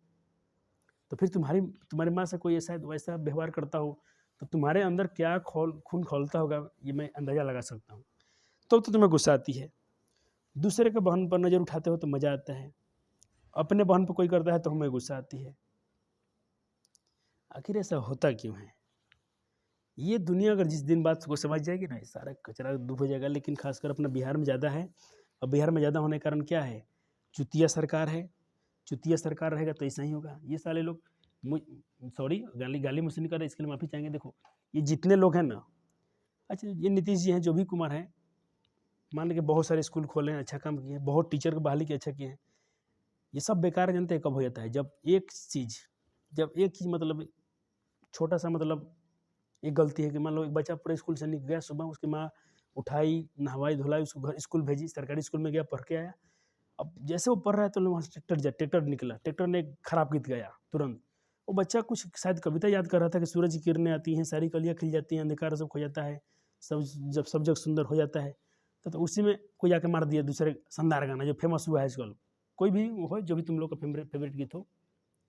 तो फिर तुम्हारी माँ से कोई ऐसा वैसा व्यवहार करता हो, तो तुम्हारे अंदर क्या खून खौलता होगा, ये मैं अंदाज़ा लगा सकता हूँ। तो तुम्हें गुस्सा आती है। दूसरे के बहन पर नज़र उठाते हो तो मज़ा आता है, अपने बहन पर कोई करता है तो हमें गुस्सा आती है। आखिर ऐसा होता क्यों है? ये दुनिया अगर जिस दिन बात को समझ जाएगी ना, ये सारा कचरा दूर हो जाएगा। लेकिन खासकर अपना बिहार में ज़्यादा है, और बिहार में ज़्यादा होने के कारण क्या है, चुतिया सरकार है। चुतिया सरकार रहेगा तो ऐसा ही होगा। ये सारे लोग, सॉरी गाली गाली मुझसे नहीं कर रहे, इसके लिए माफ़ी चाहेंगे। देखो ये जितने लोग हैं ना, अच्छा ये नीतीश जी हैं, जो भी कुमार हैं, मान के बहुत सारे स्कूल खोले हैं, अच्छा काम किए हैं, बहुत टीचर को बहाली की अच्छा किए हैं। ये सब बेकार जनता है, कब हो जाता है जब एक चीज़ मतलब छोटा सा मतलब एक गलती है कि मान लो एक बच्चा पूरे स्कूल से निकल गया, सुबह उसकी माँ उठाई, नहवाई धुलाई, उसको घर स्कूल भेजी, सरकारी स्कूल में गया, पढ़ के आया। अब जैसे वो पढ़ रहा है तो वहाँ से ट्रैक्टर निकला, ट्रैक्टर ने एक खराब गीत गाया तुरंत। वो बच्चा कुछ शायद कविता याद कर रहा था कि सूरज की किरणें आती हैं, सारी कलियाँ खिल जाती हैं, अंधकार सब खो जाता है, सब जग सुंदर हो जाता है। तो उसी में कोई आके मार दिया दूसरे शानदार गाना जो फेमस हुआ है आजकल। कोई भी वो हो, जो भी तुम लोग का फेवरेट गीत हो,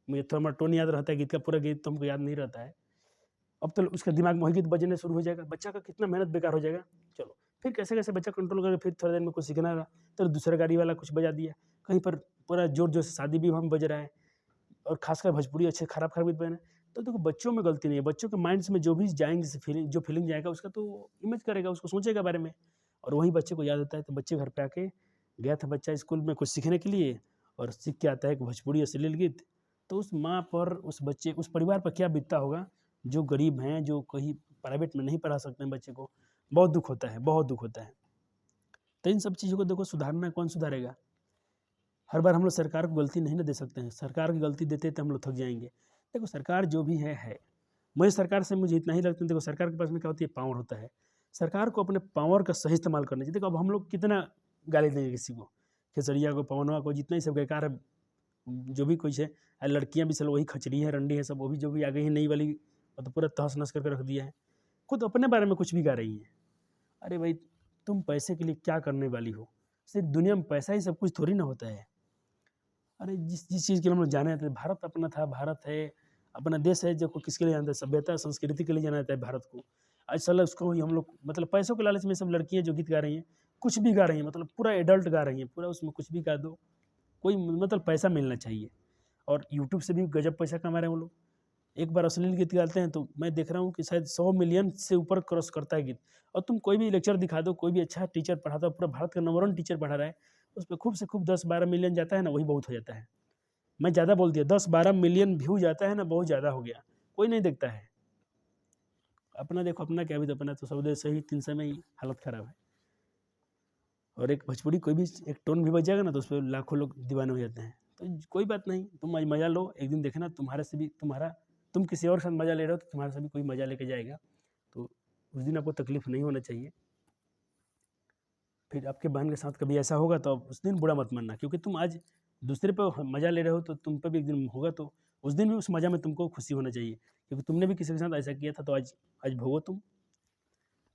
मुझे थोड़ा टोन याद रहता है गीत का, पूरा गीत तो हमको याद नहीं रहता है। अब तो उसके दिमाग में वही गीत बजने शुरू हो जाएगा, बच्चा का कितना मेहनत बेकार हो जाएगा। चलो फिर कैसे कैसे बच्चा कंट्रोल करके फिर थोड़ी देर में कुछ सीखना रहा, तो दूसरा गाड़ी वाला कुछ बजा दिया, कहीं पर पूरा जोर जोर से शादी विवाह में बज रहा है, और खासकर भोजपुरी अच्छे खराब खराब गीत बज रहे हैं। तो देखो बच्चों में गलती नहीं है, बच्चों के माइंड्स में जो भी जाएंगे फीलिंग जाएगा उसका तो इमेज करेगा, उसको सोचेगा बारे में, और वही बच्चे को याद होता है। तो बच्चे घर पे आके, गया था बच्चा स्कूल में कुछ सीखने के लिए, और सीख के आता है कि भोजपुरी अश्लील गीत, तो उस माँ पर, उस बच्चे, उस परिवार पर क्या बीतता होगा, जो गरीब हैं, जो कहीं प्राइवेट में नहीं पढ़ा सकते हैं बच्चे को। बहुत दुख होता है, बहुत दुख होता है। तो इन सब चीज़ों को देखो, सुधारना कौन सुधारेगा? हर बार हम लोग सरकार को गलती नहीं ना दे सकते हैं, सरकार की गलती देते तो हम लोग थक जाएंगे। देखो सरकार जो भी है। मुझे सरकार से मुझे इतना ही लगता है, देखो सरकार के पास में क्या होती है, पावर होता है। सरकार को अपने पावर का सही इस्तेमाल करना चाहिए। देखो अब हम लोग कितना गाली देंगे किसी को, खेसरिया को, पवनवा को, जितना ही सब बेकार है, जो भी कुछ है। लड़कियां भी चलो वही खचड़ी है, रंडी है, सब वो भी जो भी आ गई है नई वाली, मतलब पूरा तहस नहस करके रख दिया है। खुद अपने बारे में कुछ भी गा रही है। अरे भाई, तुम पैसे के लिए क्या करने वाली हो? सिर्फ दुनिया में पैसा ही सब कुछ थोड़ी ना होता है। अरे जिस जिस चीज़ के लिए हम लोग जाने जाते हैं, भारत अपना था, भारत है, अपना देश है, जो किसके लिए जानते हैं, सभ्यता संस्कृति के लिए जाना जाता है भारत को। आज साला उसको ही हम लोग मतलब पैसों के लालच में सब लड़कियां जो गीत गा रही हैं, कुछ भी गा रही हैं, मतलब पूरा एडल्ट गा रही हैं, पूरा उसमें कुछ भी गा दो, कोई मतलब पैसा मिलना चाहिए। और यूट्यूब से भी गजब पैसा कमा रहे हैं वो लोग। एक बार अश्लील गीत गाते हैं तो मैं देख रहा हूँ कि शायद 100 मिलियन से ऊपर क्रॉस करता है गीत। और तुम कोई भी लेक्चर दिखा दो, कोई भी अच्छा टीचर पढ़ाता हो, पूरा भारत का नंबर 1 टीचर पढ़ा रहा है, उस पे खूब से खूब 10-12 मिलियन जाता है ना, वही बहुत हो जाता है। मैं ज़्यादा बोल दिया, 10-12 मिलियन व्यू जाता है ना, बहुत ज़्यादा हो गया, कोई नहीं देखता है। अपना देखो, अपना क्या भी, तो अपना तो सौदे से ही 3 सौ में ही हालत ख़राब है। और एक भोजपुरी कोई भी एक टोन भी बज जाएगा ना, तो उस पर लाखों लोग दीवाने हो जाते हैं। तो कोई बात नहीं, तुम आज मज़ा लो, एक दिन देखना तुम्हारे से भी तुम किसी और के साथ मज़ा ले रहे हो तो तुम्हारे से भी कोई मज़ा लेके जाएगा। तो उस दिन आपको तकलीफ़ नहीं होना चाहिए। फिर आपके बहन के साथ कभी ऐसा होगा तो आप उस दिन बुरा मत मानना, क्योंकि तुम आज दूसरे पे मज़ा ले रहे हो तो तुम पे भी एक दिन होगा, तो उस दिन भी उस मज़ा में तुमको खुशी होना चाहिए, क्योंकि तुमने भी किसी के साथ ऐसा किया था, तो आज भोगो तुम।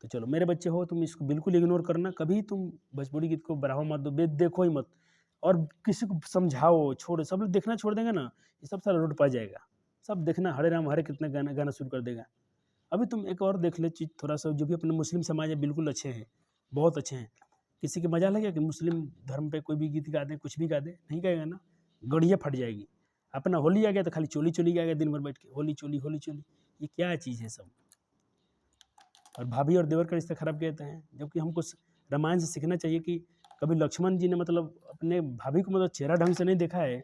तो चलो मेरे बच्चे हो, तुम इसको बिल्कुल इग्नोर करना, कभी तुम भोजपुरी गीत को बढ़ावा मत दो, देखो ही मत। और किसी को समझाओ, छोड़ो, सब लोग देखना छोड़ देंगे ना, ये सब सारा रोड पा जाएगा। सब देखना हरे राम हरे कृष्ण गाना गाना शुरू कर देगा। अभी तुम एक और देख ले चीज़, थोड़ा सा जो भी अपने मुस्लिम समाज है बिल्कुल अच्छे हैं, बहुत अच्छे हैं। किसी के मजा लगे कि मुस्लिम धर्म पे कोई भी गीत गा दे, कुछ भी गा दे, नहीं गाएगा ना, गड़िया फट जाएगी। अपना होली आ गया तो खाली चोली चोली गाएगा दिन भर बैठ के, होली चोली होली चोली। ये क्या चीज़ है सब? और भाभी और देवर का रिश्ता खराब कहते हैं, जबकि हमको रामायण से सीखना चाहिए कि कभी लक्ष्मण जी ने मतलब अपने भाभी को मतलब चेहरा ढंग से नहीं देखा है,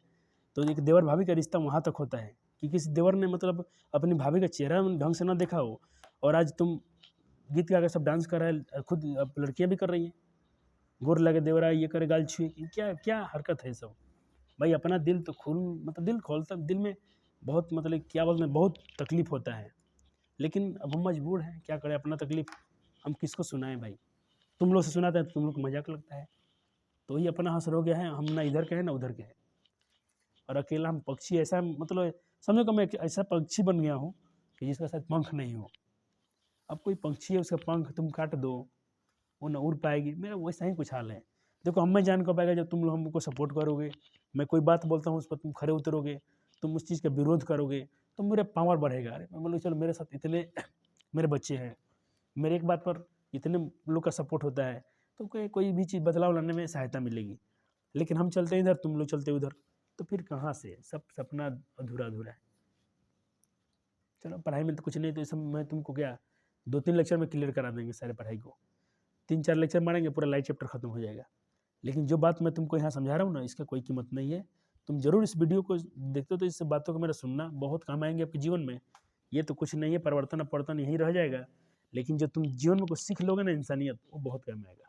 तो एक देवर भाभी का रिश्ता वहाँ तक होता है कि किसी देवर ने मतलब अपनी भाभी का चेहरा ढंग से ना देखा हो, और आज तुम गीत गा के सब डांस कर रहे हैं, खुद अब लड़कियाँ भी कर रही हैं, गोर लगे देवरा, ये करे गाल छुए, क्या क्या हरकत है सब? भाई अपना दिल तो खून, मतलब दिल खोलता, दिल में बहुत मतलब क्या बोलते हैं, बहुत तकलीफ होता है। लेकिन अब हम मजबूर हैं, क्या करें, अपना तकलीफ हम किसको सुनाएं भाई? तुम लोग से सुनाते हैं तो तुम लोग को मजाक लगता है। तो ये अपना हंस हो गया है, हम ना इधर के हैं ना उधर के हैं, और अकेला हम पक्षी ऐसा, मतलब समझो कि मैं एक ऐसा पक्षी बन गया हूँ कि जिसका शायद पंख नहीं हो। अब कोई पक्षी है, उसका पंख तुम काट दो, वो ना उड़ पाएगी। मेरा वैसा ही कुछ हाल है। देखो हम में जान कब आएगा, जब तुम लोग हमको सपोर्ट करोगे। मैं कोई बात बोलता हूँ उस पर तुम खड़े उतरोगे, तुम उस चीज़ का विरोध करोगे, तो मेरा पावर बढ़ेगा। अरे मैं बोलूँ चलो मेरे साथ इतने मेरे बच्चे हैं, मेरे एक बात पर इतने लोग का सपोर्ट होता है, तो कोई भी चीज़ बदलाव लाने में सहायता मिलेगी। लेकिन हम चलते हैं इधर, तुम लोग चलते उधर, तो फिर कहाँ से सब सपना अधूरा अधूरा है। चलो पढ़ाई में तो कुछ नहीं, तो इस समय मैं तुमको क्या 2-3 लेक्चर में क्लियर करा देंगे सारे पढ़ाई को। 3-4 लेक्चर मारेंगे, पूरा लाइट चैप्टर खत्म हो जाएगा। लेकिन जो बात मैं तुमको यहाँ समझा रहा हूँ ना, इसका कोई कीमत नहीं है। तुम जरूर इस वीडियो को देखते हो तो इस बातों को मेरा सुनना, बहुत काम आएंगे आपके जीवन में। ये तो कुछ नहीं है, परिवर्तन अपवर्तन यहीं रह जाएगा, लेकिन जो तुम जीवन में कुछ सीख लोगे ना, इंसानियत, वो बहुत काम आएगा।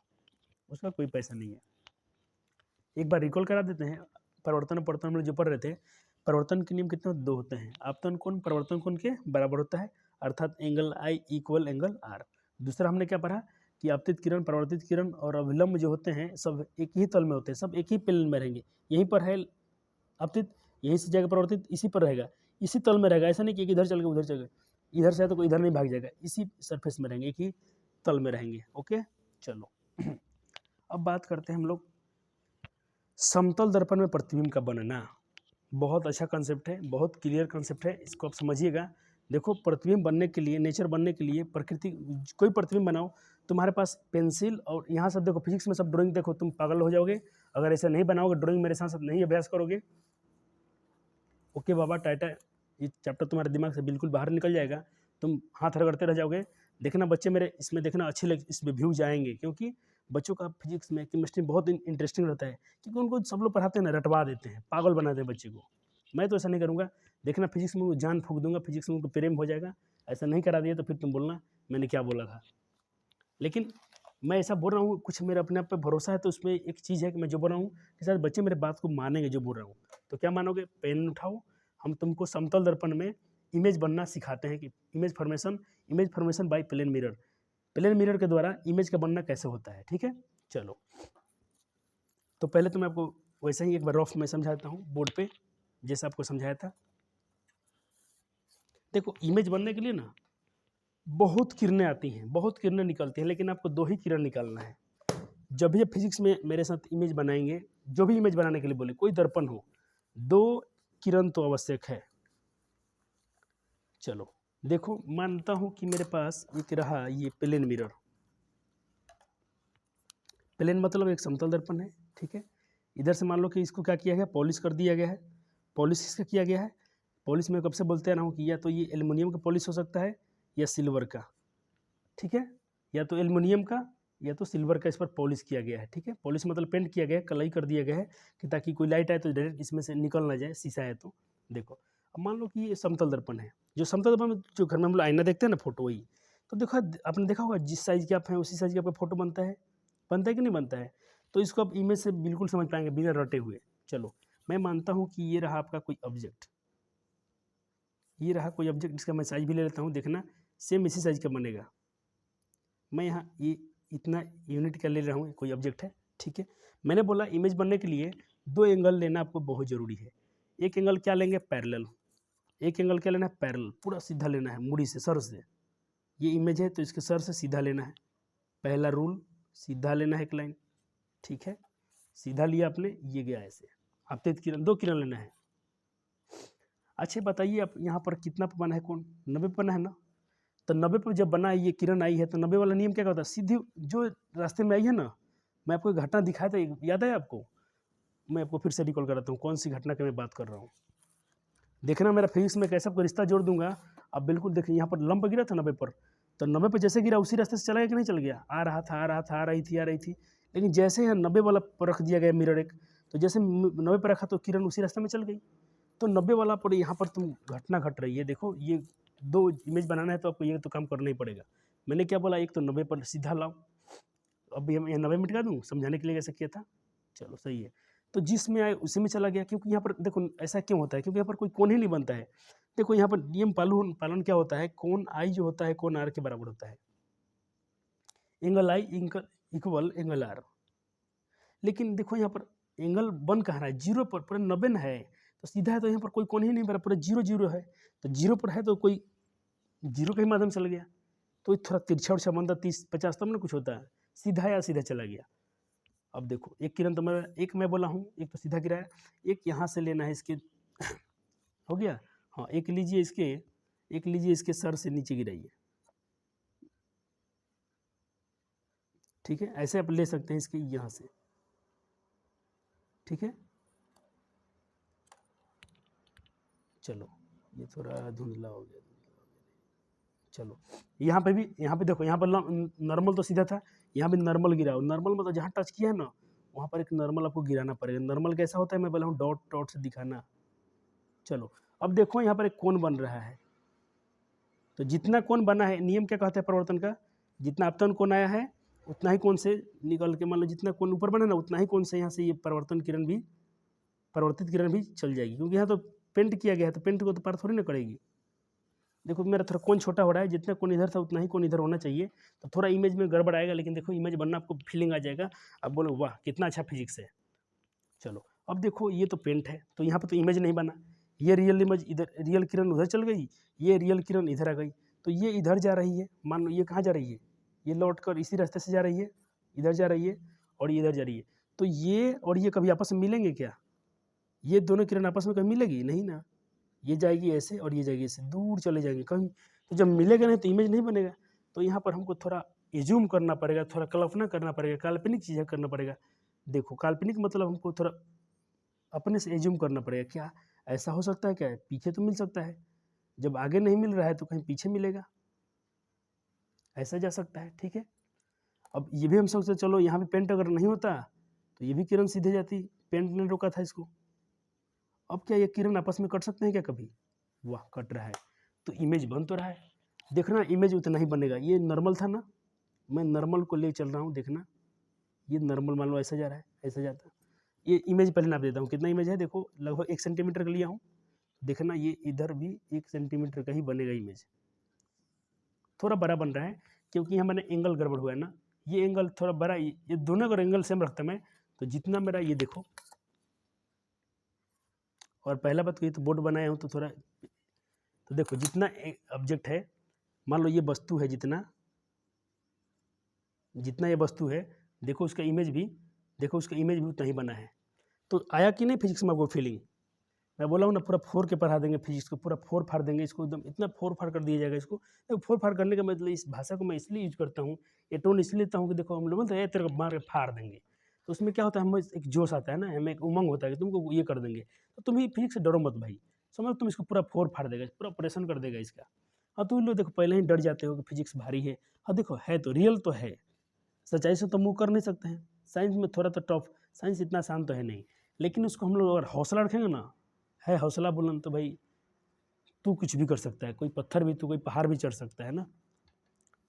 उसका कोई पैसा नहीं है। एक बार रिकॉल करा देते हैं, परिवर्तन अपवर्तन हम लोग जो पढ़ रहे थे, परिवर्तन के नियम कितने 2 होते हैं। आपतन कोण परिवर्तन कोण के बराबर होता है, अर्थात angle i equal angle r. दूसरा हमने क्या पढ़ा कि आपतित किरण, परावर्तित किरण और अभिलंब जो होते हैं सब एक ही तल में होते हैं, सब एक ही प्लेन में रहेंगे। यहीं पर है आपतित, यहीं से जाएगा परावर्तित, इसी पर रहेगा, इसी तल में रहेगा। ऐसा नहीं कि इधर चल गए उधर चल गए, इधर से है तो कोई इधर नहीं भाग जाएगा, इसी सरफेस में रहेंगे, एक ही तल में रहेंगे। ओके चलो अब बात करते हैं हम लोग समतल दर्पण में प्रतिबिंब का बनना। बहुत अच्छा कंसेप्ट है, बहुत क्लियर कंसेप्ट है, इसको आप समझिएगा। देखो प्रतिबिंब बनने के लिए, नेचर बनने के लिए, प्रकृति कोई प्रतिबिंब बनाओ, तुम्हारे पास पेंसिल और यहाँ सब देखो, फिजिक्स में सब ड्राइंग देखो, तुम पागल हो जाओगे अगर ऐसा नहीं बनाओगे, ड्राइंग मेरे साथ साथ नहीं अभ्यास करोगे। ओके बाबा टाटा, ये चैप्टर तुम्हारे दिमाग से बिल्कुल बाहर निकल जाएगा, तुम हाथ रगड़ते रह जाओगे। देखना बच्चे मेरे इसमें देखना अच्छे लग, इसमें व्यूज आएंगे, क्योंकि बच्चों का फिजिक्स में, केमिस्ट्री में बहुत इंटरेस्टिंग रहता है, क्योंकि उनको सब लोग पढ़ाते हैं ना, रटवा देते हैं, पागल बनाते हैं बच्चे को। मैं तो ऐसा नहीं करूँगा। देखना फिजिक्स में जान फूंक दूंगा, फिजिक्स में उनको प्रेम हो जाएगा। ऐसा नहीं करा दिया तो फिर तुम बोलना मैंने क्या बोला था। लेकिन मैं ऐसा बोल रहा हूँ, कुछ मेरे अपने आप पे भरोसा है, तो उसमें एक चीज़ है कि मैं जो बोल रहा हूँ कि शायद बच्चे मेरे बात को मानेंगे जो बोल रहा हूँ। तो क्या मानोगे, पेन उठाओ, हम तुमको समतल दर्पण में इमेज बनना सिखाते हैं कि image formation by plane mirror, plane mirror के द्वारा इमेज का बनना कैसे होता है। ठीक है चलो, तो पहले तो मैं आपको वैसे ही एक बार रफ में समझाता हूँ बोर्ड पे, जैसे आपको समझाया था। देखो इमेज बनने के लिए ना बहुत किरणें आती हैं, बहुत किरणें निकलती हैं, लेकिन आपको 2 ही किरण निकालना है। जब भी आप फिजिक्स में मेरे साथ इमेज बनाएंगे, जो भी इमेज बनाने के लिए बोले, कोई दर्पण हो, 2 किरण तो आवश्यक है। चलो देखो, मानता हूं कि मेरे पास एक रहा ये प्लेन मिरर, प्लेन मतलब एक समतल दर्पण है। ठीक है, इधर से मान लो कि इसको क्या किया गया, पॉलिश कर दिया गया है। पॉलिश इसका किया गया है, पॉलिश में कब से बोलते आ रहा हूँ कि या तो ये एल्युमिनियम का पॉलिश हो सकता है या सिल्वर का। ठीक है, या तो एल्युमिनियम का या तो सिल्वर का इस पर पॉलिश किया गया है। ठीक है, पॉलिश मतलब पेंट किया गया है, कलई कर दिया गया है, कि ताकि कोई लाइट आए तो डायरेक्ट इसमें से निकल ना जाए, शीशा है तो। देखो अब मान लो कि ये समतल दर्पण है, जो समतल दर्पण में जो घर में हम लोग आईना देखते हैं ना, फोटो, वही तो देखो आपने देखा होगा, जिस साइज के आप हैं उसी साइज का आपका फोटो बनता है कि नहीं बनता है। तो इसको आप इमेज से बिल्कुल समझ पाएंगे बिना रटे हुए। चलो मैं मानता हूँ कि ये रहा आपका कोई ऑब्जेक्ट, ये रहा कोई ऑब्जेक्ट, इसका मैं साइज भी ले लेता हूँ, देखना सेम इसी साइज का बनेगा। मैं यहाँ ये इतना यूनिट का ले रहा हूँ, कोई ऑब्जेक्ट है। ठीक है, मैंने बोला इमेज बनने के लिए 2 एंगल लेना आपको बहुत ज़रूरी है। एक एंगल क्या लेंगे, पैरेलल। एक एंगल क्या लेना है, पैरेलल, पूरा सीधा लेना है, मुड़ी से, सर से। ये इमेज है तो इसके सर से सीधा लेना है, पहला रूल, सीधा लेना है एक लाइन। ठीक है, सीधा लिया आपने, ये गया ऐसे। आपतित किरण 2 किरण लेना है। अच्छा बताइए आप यहाँ पर कितना पे बना है, कौन 90 पे बना है ना, तो 90 पर जब बना है, ये किरण आई है, तो 90 वाला नियम क्या होता है, सीधी जो रास्ते में आई है ना, मैं आपको एक घटना दिखाया था, याद है आपको, मैं आपको फिर से रिकॉल कराता हूँ कौन सी घटना की मैं बात कर रहा हूँ। देखना मेरा फिजिक्स में कैसे आपको रिश्ता जोड़ दूंगा। अब बिल्कुल देखिए, यहाँ पर लंब गिरा था 90 पर, तो 90 पर जैसे गिरा उसी रास्ते से चला गया कि नहीं चल गया, आ रहा था आ रही थी। लेकिन जैसे यहाँ 90 वाला पर रख दिया गया मिरर एक, तो जैसे 90 पर रखा तो किरण उसी रास्ते में चल गई। तो 90 वाला पर यहाँ पर तुम घटना घट रही है। देखो ये 2 इमेज बनाना है तो आपको ये तो काम करना ही पड़ेगा। मैंने क्या बोला, एक तो 90 पर सीधा लाओ, अब ये 90 मिनट का दूँ समझाने के लिए कैसे किया था। चलो सही है, तो जिसमें आए उसी में चला गया, क्योंकि यहाँ पर देखो ऐसा क्यों होता है, क्योंकि यहाँ पर कोई कोण ही नहीं बनता है। देखो यहाँ पर नियम पालन क्या होता है, कोण आई जो होता है कोण आर के बराबर होता है, angle i equal angle r. लेकिन देखो यहाँ पर एंगल बन कहाँ रहा है, 0 पर, पूरा 90 न है, तो सीधा है तो यहाँ पर कोई कोण ही नहीं बना, पूरा 0 0 है, तो 0 पर है तो कोई 0 के ही माध्यम चल गया, तो थोड़ा तिरछा उर्छा बनता 30-50 तब ना कुछ होता है, सीधा या सीधा चला गया। अब देखो एक किरण तो मेरा एक मैं बोला हूँ, एक तो सीधा गिराया, एक यहाँ से लेना है इसके हो गया। हाँ एक लीजिए इसके सर से नीचे गिराइए, ठीक है, ऐसे आप ले सकते हैं इसके यहाँ से, ठीक है। चलो ये थोड़ा धुंधला हो गया, चलो यहाँ पे देखो, यहाँ पर नॉर्मल तो सीधा था, यहाँ पे नॉर्मल गिरा, नॉर्मल मतलब जहाँ टच किया है ना वहाँ पर एक नॉर्मल आपको गिराना पड़ेगा। नॉर्मल कैसा होता है मैं बोला हूँ, डॉट डॉट से दिखाना। चलो अब देखो यहाँ पर एक कोण बन रहा है, तो जितना कोण बना है, नियम क्या कहते हैं परिवर्तन का, जितना अपतन कोण आया है उतना ही कोण से निकल के, मान लो जितना कोण ऊपर बना ना उतना ही कोण से यहाँ से ये परिवर्तित किरण भी चल जाएगी, क्योंकि यहाँ तो पेंट किया गया है, तो पेंट को तो पार थोड़ी ना करेगी। देखो मेरा थोड़ा कोण छोटा हो रहा है, जितना कोण इधर था उतना ही कोण इधर होना चाहिए, तो थोड़ा इमेज में गड़बड़ आएगा, लेकिन देखो इमेज बनना आपको फीलिंग आ जाएगा, अब बोलो वाह कितना अच्छा फिजिक्स है। चलो अब देखो ये तो पेंट है, तो यहाँ पर तो इमेज नहीं बना, ये रियल इमेज इधर, रियल किरण उधर चल गई, ये रियल किरण इधर आ गई, तो ये इधर जा रही है, मान लो ये कहाँ जा रही है, ये लौट कर इसी रास्ते से जा रही है, इधर जा रही है और ये इधर जा रही है, तो ये और ये कभी आपस में मिलेंगे क्या? ये दोनों किरण आपस में कभी मिलेगी नहीं ना, ये जाएगी ऐसे और ये जाएगी ऐसे, दूर चले जाएंगे कहीं, तो जब मिलेगा नहीं तो इमेज नहीं बनेगा। तो यहाँ पर हमको थोड़ा एज्यूम करना पड़ेगा, थोड़ा कल्पना करना पड़ेगा, काल्पनिक चीज़ें करना पड़ेगा। देखो काल्पनिक मतलब हमको थोड़ा अपने से एज्यूम करना पड़ेगा, क्या ऐसा हो सकता है, क्या पीछे तो मिल सकता है, जब आगे नहीं मिल रहा है तो कहीं पीछे मिलेगा, ऐसा जा सकता है, ठीक है। अब ये भी हम सोचते चलो यहाँ पे पेंट अगर नहीं होता तो ये भी किरण सीधे जाती, पेंट ने रोका था इसको। अब क्या ये किरण आपस में कट सकते हैं क्या कभी? वाह कट रहा है, तो इमेज बन तो रहा है, देखना इमेज उतना ही बनेगा। ये नॉर्मल था ना, मैं नॉर्मल को ले चल रहा हूँ, देखना ये नॉर्मल मान लो ऐसा जा रहा है, ऐसा जाता है, ये इमेज पहले नाप देता हूँ कितना इमेज है, देखो लगभग 1 सेंटीमीटर का लिया हूँ, देखना ये इधर भी 1 सेंटीमीटर का ही बनेगा इमेज, थोड़ा बड़ा बन रहा है क्योंकि यहाँ मैंने एंगल गड़बड़ हुआ है ना, ये एंगल थोड़ा बड़ा, ये दोनों अगर एंगल सेम रखता मैं तो जितना मेरा ये देखो, और पहला बात ये तो बोर्ड बनाया हूँ तो थोड़ा, तो देखो जितना ऑब्जेक्ट है, मान लो ये वस्तु है, जितना ये वस्तु है, देखो उसका इमेज भी उतना ही बना है। तो आया कि नहीं फिजिक्स में आपको फीलिंग? मैं बोला हूँ ना पूरा फोड़ के पढ़ा देंगे फिजिक्स को, पूरा फोड़ फाड़ देंगे इसको, एकदम इतना फोड़ फाड़ कर दिया जाएगा इसको। देखो फोड़ फाड़ करने का मतलब, इस भाषा को मैं इसलिए यूज करता हूँ, ये टोन इसलिए लेता हूँ कि देखो हम लोग बोलते हैं तेरे को मार के फाड़ देंगे, तो उसमें क्या होता है, हमें एक जोश आता है ना, हमें एक उमंग होता है कि तुमको ये कर देंगे, तो तुम ही फिजिक्स से डरो मत भाई, समझ, तुम इसको पूरा फोड़ फाड़ देगा, पूरा ऑपरेशन कर देगा इसका। हाँ तुम लोग देखो पहले ही डर जाते हो कि फिजिक्स भारी है, हाँ देखो है तो रियल तो है, सच्चाई से तो मूव कर नहीं सकते हैं, साइंस में थोड़ा तो टफ, साइंस इतना आसान तो है नहीं, लेकिन उसको हम लोग अगर हौसला रखेंगे ना, है हौसला बुलंद, तो भाई तू कुछ भी कर सकता है, कोई पत्थर भी, तू कोई पहाड़ भी चढ़ सकता है ना।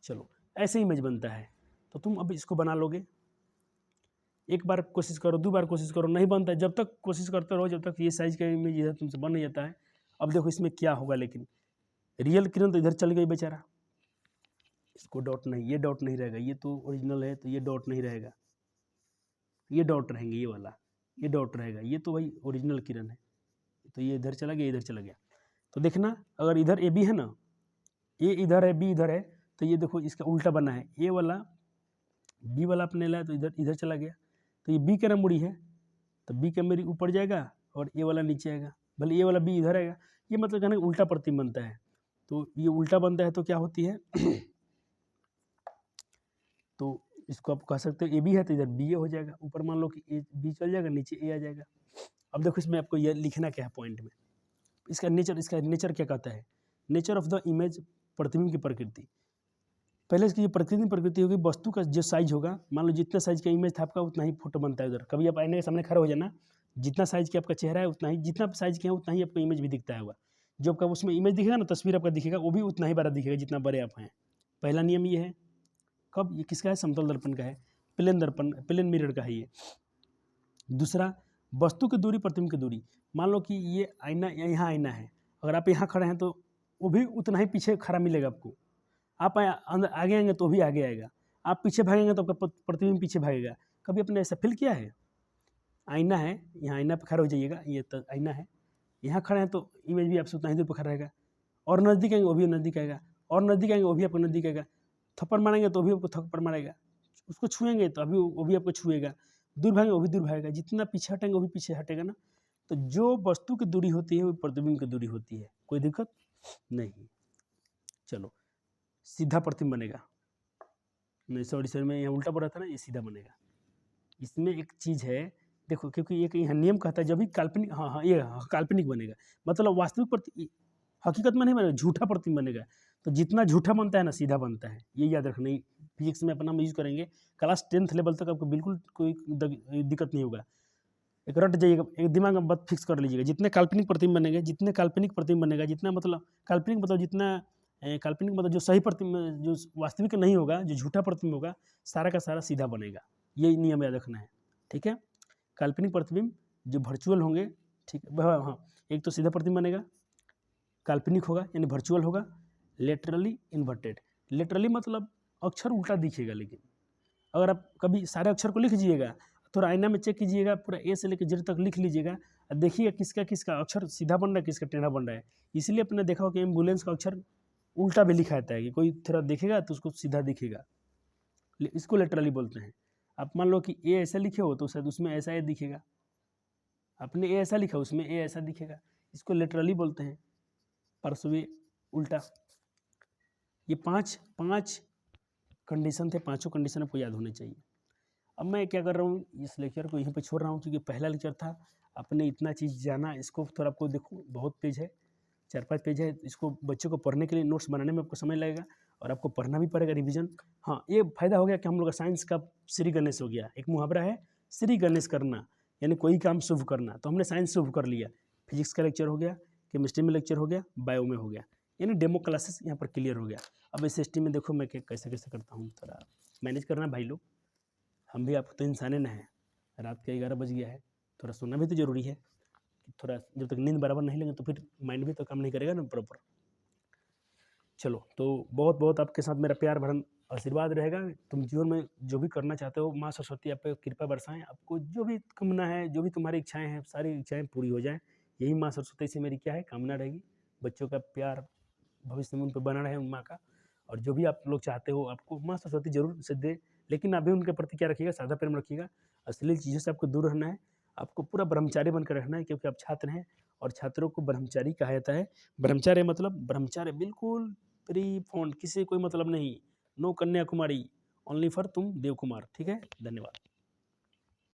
चलो ऐसे ही इमेज बनता है, तो तुम अब इसको बना लोगे, एक बार कोशिश करो, 2 बार कोशिश करो, नहीं बनता है, जब तक कोशिश करते रहो जब तक ये साइज का इमेज इधर तुमसे बन नहीं जाता है। अब देखो इसमें क्या होगा, लेकिन रियल किरण तो इधर चल गई बेचारा, इसको डॉट नहीं, ये डॉट नहीं रहेगा, ये तो ओरिजिनल है तो ये डॉट नहीं रहेगा, ये डॉट रहेंगे, ये वाला ये डॉट रहेगा, ये तो भाई ओरिजिनल किरण है, तो ये इधर चला गया, इधर चला गया। तो देखना अगर इधर ए बी है ना, ए इधर है बी इधर है, तो ये देखो इसका उल्टा बना है, ए वाला बी वाला अपने लाया तो इधर इधर चला गया, तो ये बी का मुड़ी है, तो बी का मेरी ऊपर जाएगा और ए वाला नीचे आएगा, भले ए वाला बी इधर आएगा, ये मतलब कहना उल्टा प्रतिबिंब बनता है, तो ये उल्टा बनता है तो क्या होती है तो इसको आप कह सकते हो ए बी है तो इधर बी ए हो जाएगा, ऊपर मान लो कि ए बी चल जाएगा, नीचे ए आ जाएगा। अब देखो इसमें आपको ये लिखना क्या है पॉइंट में, इसका नेचर क्या कहता है, नेचर ऑफ द इमेज, प्रतिबिंब की प्रकृति। पहले इसकी प्रकृति होगी, वस्तु का जो साइज होगा, मान लो जितना साइज का इमेज था आपका उतना ही फोटो बनता है उधर, कभी आप आईने के सामने खड़े हो जाना, जितना साइज का आपका चेहरा है उतना ही, जितना साइज का है उतना ही आपको इमेज भी दिखता है, जो आपका उसमें इमेज दिखेगा ना, तस्वीर आपका दिखेगा, वो भी उतना ही बड़ा दिखेगा जितना बड़े आप हैं। पहला नियम ये है, कब, ये किसका है, समतल दर्पण का है, प्लेन दर्पण, प्लेन मिरर का है ये। दूसरा, वस्तु की दूरी प्रतिबिंब की दूरी, मान लो कि ये आईना, यहाँ आईना है, अगर आप यहाँ खड़े हैं तो वो भी उतना ही पीछे खड़ा मिलेगा आपको, आप अंदर आगे आएंगे तो भी आगे आएगा, आप पीछे भागेंगे तो आपका प्रतिबिंब पीछे भागेगा। कभी आपने ऐसा फील किया है? आईना है, यहाँ आईना पर खड़े हो जाइएगा, ये तो आईना है, यहाँ खड़े हैं तो इमेज भी आपसे उतना ही दूर पर खड़ा रहेगा, और नज़दीक आएंगे वो भी नज़दीक आएगा, और नज़दीक आएंगे वो भी आपको नज़दीक आएगा, थप्पड़ मारेंगे तो भी आपको थप्पड़ मारेगा, उसको छुएंगे तो अभी वो भी आपको छुएगा, दूर भागेंगे वो भी दूर भागेगा, जितना पीछे हटेंगे वो भी पीछे हटेगा ना। तो जो वस्तु की दूरी होती है वो प्रतिबिंब की दूरी होती है, कोई दिक्कत नहीं। चलो सीधा प्रतिबिंब बनेगा, नहीं सॉरी मैं यहाँ उल्टा बोल रहा था ना, ये सीधा बनेगा। इसमें एक चीज़ है देखो, क्योंकि एक यहाँ नियम कहता है जब भी काल्पनिक, हाँ ये काल्पनिक बनेगा, मतलब वास्तविक हकीकत में नहीं बनेगा, झूठा प्रतिबिंब बनेगा। तो जितना झूठा बनता है ना सीधा बनता है, ये याद रखना। फिजिक्स में अपना हम यूज करेंगे, क्लास 10th लेवल तक आपको बिल्कुल कोई दिक्कत नहीं होगा। एक रट जाइएगा, एक दिमाग में बात फिक्स कर लीजिएगा, जितने काल्पनिक प्रतिबिंब बनेंगे, जितने काल्पनिक प्रतिबिंब बनेगा, जितना मतलब काल्पनिक मतलब जितना काल्पनिक मतलब जो सही प्रतिबिंब, जो वास्तविक नहीं होगा, जो झूठा प्रतिबिंब होगा, सारा का सारा सीधा बनेगा। ये नियम याद रखना है, ठीक है। काल्पनिक प्रतिबिंब जो वर्चुअल होंगे, ठीक है, हाँ, एक तो सीधा प्रतिबिंब बनेगा, काल्पनिक होगा यानी वर्चुअल होगा, लेटरली इन्वर्टेड। लेटरली मतलब अक्षर उल्टा दिखेगा, लेकिन अगर आप कभी सारे अक्षर को लिख लीजिएगा, थोड़ा आईना में चेक कीजिएगा, पूरा ए से लेकर जेड तक लिख लीजिएगा, देखिएगा किसका किसका अक्षर सीधा बन रहा है, किसका टेढ़ा बन रहा है। इसलिए आपने देखा हो कि एम्बुलेंस का अक्षर उल्टा भी लिखा रहता है, कि कोई थोड़ा देखेगा तो उसको सीधा दिखेगा, इसको लेटरली बोलते हैं। आप मान लो कि ए ऐसा लिखे हो तो शायद उसमें ऐसा ए दिखेगा, आपने ए ऐसा लिखा उसमें ए ऐसा दिखेगा, इसको लेटरली बोलते हैं, पार्श्वी उल्टा। ये पांच कंडीशन थे, पांचों कंडीशन आपको याद होने चाहिए। अब मैं क्या कर रहा हूँ, इस लेक्चर को यहीं पे छोड़ रहा हूँ, क्योंकि पहला लेक्चर था, आपने इतना चीज़ जाना, इसको थोड़ा आपको देखो, बहुत पेज है, 4-5 पेज है, इसको बच्चों को पढ़ने के लिए नोट्स बनाने में आपको समय लगेगा, और आपको पढ़ना भी पड़ेगा, रिवीजन। हाँ, ये फायदा हो गया कि हम लोग का साइंस का श्री गणेश हो गया। एक मुहावरा है, श्री गणेश करना यानी कोई काम शुभ करना, तो हमने साइंस शुभ कर लिया। फिजिक्स का लेक्चर हो गया, केमिस्ट्री में लेक्चर हो गया, बायो में हो गया, यानी डेमो क्लासेस यहाँ पर क्लियर हो गया। अब SST में देखो मैं कैसे कैसे करता हूँ, थोड़ा मैनेज करना भाई लोग, हम भी आपको तो इंसान न है। रात के 11 बज गया है, थोड़ा सोना भी तो ज़रूरी है, थोड़ा जब तक नींद बराबर नहीं लेंगे तो फिर माइंड भी तो काम नहीं करेगा ना प्रॉपर। चलो, तो बहुत बहुत आपके साथ मेरा प्यार भरन आशीर्वाद रहेगा। तुम जीवन में जो भी करना चाहते हो, माँ सरस्वती आप पे कृपा बरसाएं, आपको जो भी कामना है, जो भी तुम्हारी इच्छाएं हैं, सारी इच्छाएं पूरी हो जाएं, यही माँ सरस्वती से मेरी क्या है कामना रहेगी। बच्चों का प्यार भविष्य में उन पर बना रहे उन माँ का, और जो भी आप लोग चाहते हो आपको माँ सरस्वती जरूर से दे, लेकिन अभी उनके प्रति क्या रखिएगा, सादा प्रेम रखिएगा। अश्लील चीज़ों से आपको दूर रहना है, आपको पूरा ब्रह्मचारी बनकर रहना है, क्योंकि आप छात्र हैं और छात्रों को ब्रह्मचारी कहा जाता है। ब्रह्मचार्य मतलब ब्रह्मचार्य बिल्कुल फ्री फोन, किसी कोई मतलब नहीं, नो कन्याकुमारी, ओनली फॉर तुम देव कुमार। ठीक है, धन्यवाद।